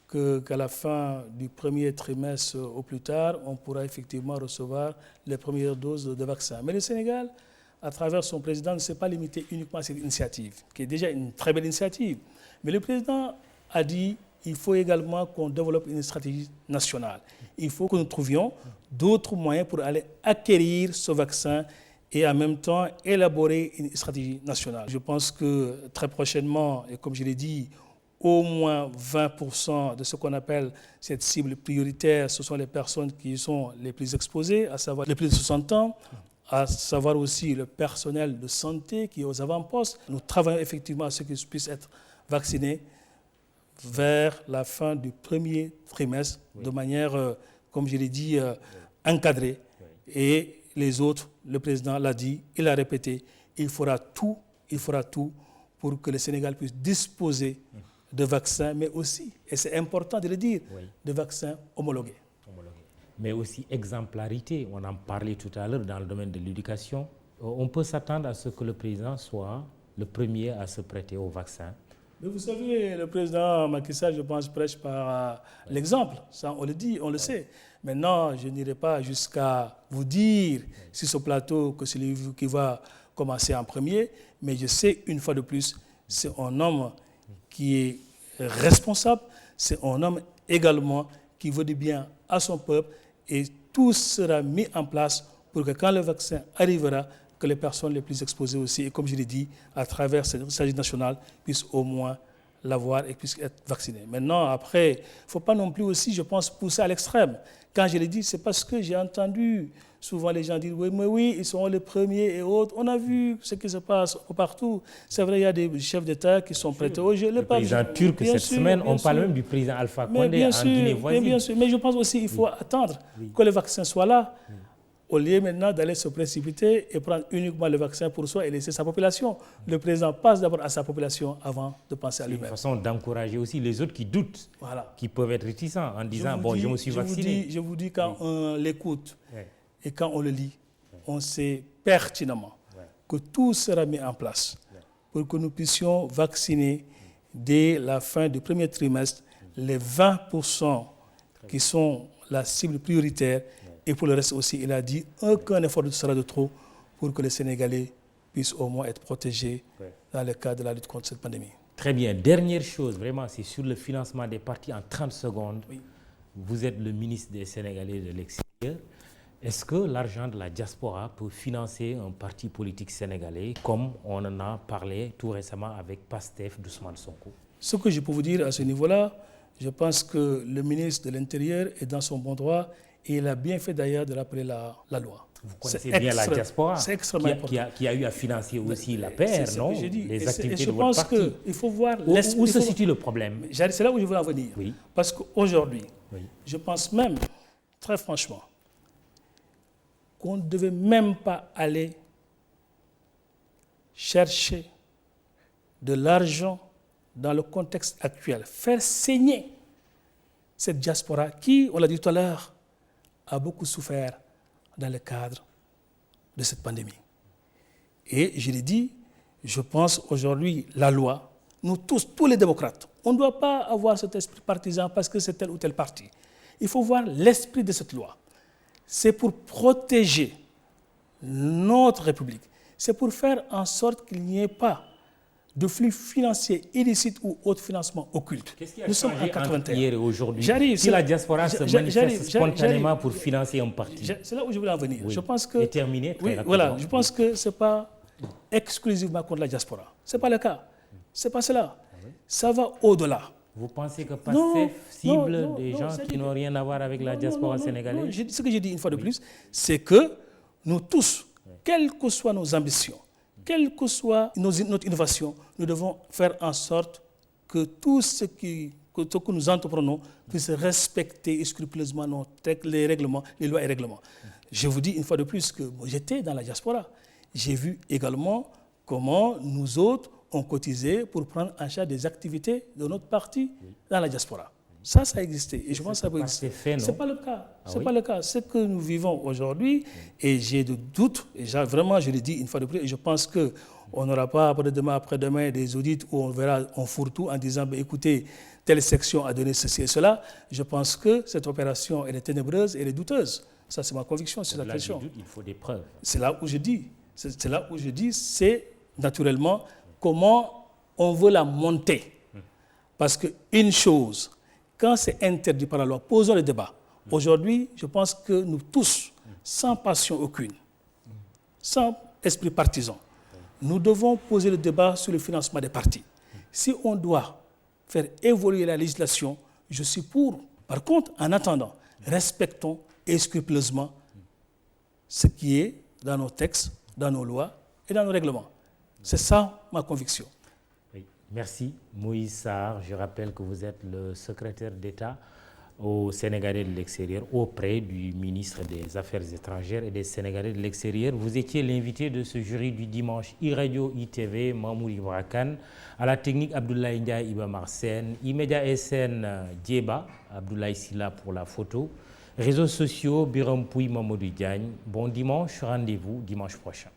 qu'à la fin du premier trimestre au plus tard, on pourra effectivement recevoir les premières doses de vaccin. Mais le Sénégal, à travers son président, ne s'est pas limité uniquement à cette initiative, qui est déjà une très belle initiative. Mais le président a dit qu'il faut également qu'on développe une stratégie nationale. Il faut que nous trouvions d'autres moyens pour aller acquérir ce vaccin et en même temps élaborer une stratégie nationale. Je pense que très prochainement, et comme je l'ai dit, au moins 20% de ce qu'on appelle cette cible prioritaire, ce sont les personnes qui sont les plus exposées, à savoir les plus de 60 ans, à savoir aussi le personnel de santé qui est aux avant-postes. Nous travaillons effectivement à ce qu'ils puissent être vaccinés vers la fin du premier trimestre, de manière, comme je l'ai dit, encadrée. Et les autres, le président l'a dit, il l'a répété, il fera tout pour que le Sénégal puisse disposer de vaccins, mais aussi, et c'est important de le dire, de vaccins homologués. Mais aussi exemplarité, on en parlait tout à l'heure dans le domaine de l'éducation. On peut s'attendre à ce que le président soit le premier à se prêter au vaccin. Mais vous savez, le président Macky Sall, je pense, prêche par l'exemple. Ça, on le dit, on le sait. Maintenant, je n'irai pas jusqu'à vous dire sur ce plateau que c'est lui qui va commencer en premier, mais je sais, une fois de plus, c'est un homme qui est responsable, c'est un homme également qui veut du bien à son peuple et tout sera mis en place pour que quand le vaccin arrivera, que les personnes les plus exposées aussi, et comme je l'ai dit, à travers cette stratégie nationale, puissent au moins l'avoir et puissent être vaccinées. Maintenant, après, il ne faut pas non plus aussi, je pense, pousser à l'extrême. Quand je l'ai dit, c'est parce que j'ai entendu souvent les gens dire « oui, mais oui, ils sont les premiers et autres ». On a vu ce qui se passe partout. C'est vrai, il y a des chefs d'État qui sont prêtés au jeu. Le président turc, cette semaine, on parle même du président Alpha Condé en Guinée voisine. Bien sûr, mais je pense aussi qu'il faut attendre que le vaccin soit là, au lieu maintenant d'aller se précipiter et prendre uniquement le vaccin pour soi et laisser sa population. Le président passe d'abord à sa population avant de penser à lui-même. C'est une façon d'encourager aussi les autres qui doutent, qui peuvent être réticents en disant « bon, je me suis vacciné ». Je vous dis, quand on l'écoute et quand on le lit, on sait pertinemment que tout sera mis en place pour que nous puissions vacciner dès la fin du premier trimestre les 20% qui sont la cible prioritaire. Et pour le reste aussi, il a dit aucun effort ne sera de trop pour que les Sénégalais puissent au moins être protégés dans le cadre de la lutte contre cette pandémie. Très bien. Dernière chose, vraiment, c'est sur le financement des partis en 30 secondes. Vous êtes le ministre des Sénégalais de l'extérieur. Est-ce que l'argent de la diaspora peut financer un parti politique sénégalais comme on en a parlé tout récemment avec PASTEF d'Ousmane Sonko? Ce que je peux vous dire à ce niveau-là, je pense que le ministre de l'Intérieur est dans son bon droit et il a bien fait d'ailleurs de rappeler la loi. Vous connaissez bien la diaspora c'est extrêmement important. Qui a eu à financer aussi la paire, non? Les activités de votre parti. Je pense qu'il faut voir où se situe le problème? C'est là où je veux en venir. Oui. Parce qu'aujourd'hui, oui. je pense même, très franchement, qu'on ne devait même pas aller chercher de l'argent dans le contexte actuel, faire saigner cette diaspora qui, on l'a dit tout à l'heure, a beaucoup souffert dans le cadre de cette pandémie. Et je l'ai dit, je pense aujourd'hui, la loi, nous tous les démocrates, on ne doit pas avoir cet esprit partisan parce que c'est tel ou tel parti. Il faut voir l'esprit de cette loi. C'est pour protéger notre République. C'est pour faire en sorte qu'il n'y ait pas de flux financiers illicites ou autres financements occultes. Qu'est-ce qui a changé entre hier et aujourd'hui? Si la diaspora se manifeste spontanément pour financer un parti. C'est là où je voulais en venir. Oui. Je pense que, et terminer très rapidement. Voilà, je pense que ce n'est pas exclusivement contre la diaspora. Ce n'est pas le cas. Ce n'est pas cela. Ça va au-delà. Vous pensez que PASTEF cible des gens qui n'ont rien à voir avec la diaspora sénégalaise? Ce que j'ai dit une fois de plus, c'est que nous tous, quelles que soient nos ambitions, quelle que soit notre innovation, nous devons faire en sorte que tout ce que nous entreprenons puisse respecter scrupuleusement les règlements, les lois et règlements. Je vous dis une fois de plus que j'étais dans la diaspora. J'ai vu également comment nous autres, on cotisé pour prendre en charge des activités de notre parti dans la diaspora. Ça a existé. Et je pense que ça peut exister. Ce n'est pas le cas. C'est pas le cas. Ce que nous vivons aujourd'hui, et j'ai de doutes, et vraiment, je l'ai dit une fois de plus, et je pense qu'on n'aura pas après-demain des audits où on fourre tout en disant, écoutez, telle section a donné ceci et cela. Je pense que cette opération, elle est ténébreuse, elle est douteuse. Ça, c'est ma conviction sur la question. Il faut des preuves. C'est là où je dis. C'est là où je dis, c'est naturellement comment on veut la monter. Parce qu'une chose, quand c'est interdit par la loi, posons le débat. Aujourd'hui, je pense que nous tous, sans passion aucune, sans esprit partisan, nous devons poser le débat sur le financement des partis. Si on doit faire évoluer la législation, je suis pour. Par contre, en attendant, respectons scrupuleusement ce qui est dans nos textes, dans nos lois et dans nos règlements. C'est ça ma conviction. Oui. Merci Moïse Sarr. Je rappelle que vous êtes le secrétaire d'État aux Sénégalais de l'extérieur auprès du ministre des Affaires étrangères et des Sénégalais de l'extérieur. Vous étiez l'invité de ce jury du dimanche iRadio ITV, Mamour Ibra Kane, à la technique Abdoulaye Ndiaye Iba Marsen, Imedia SN Djeba, Abdoulaye Silla pour la photo, réseaux sociaux Biram Pouy Mamadou Diagne. Bon dimanche, rendez-vous dimanche prochain.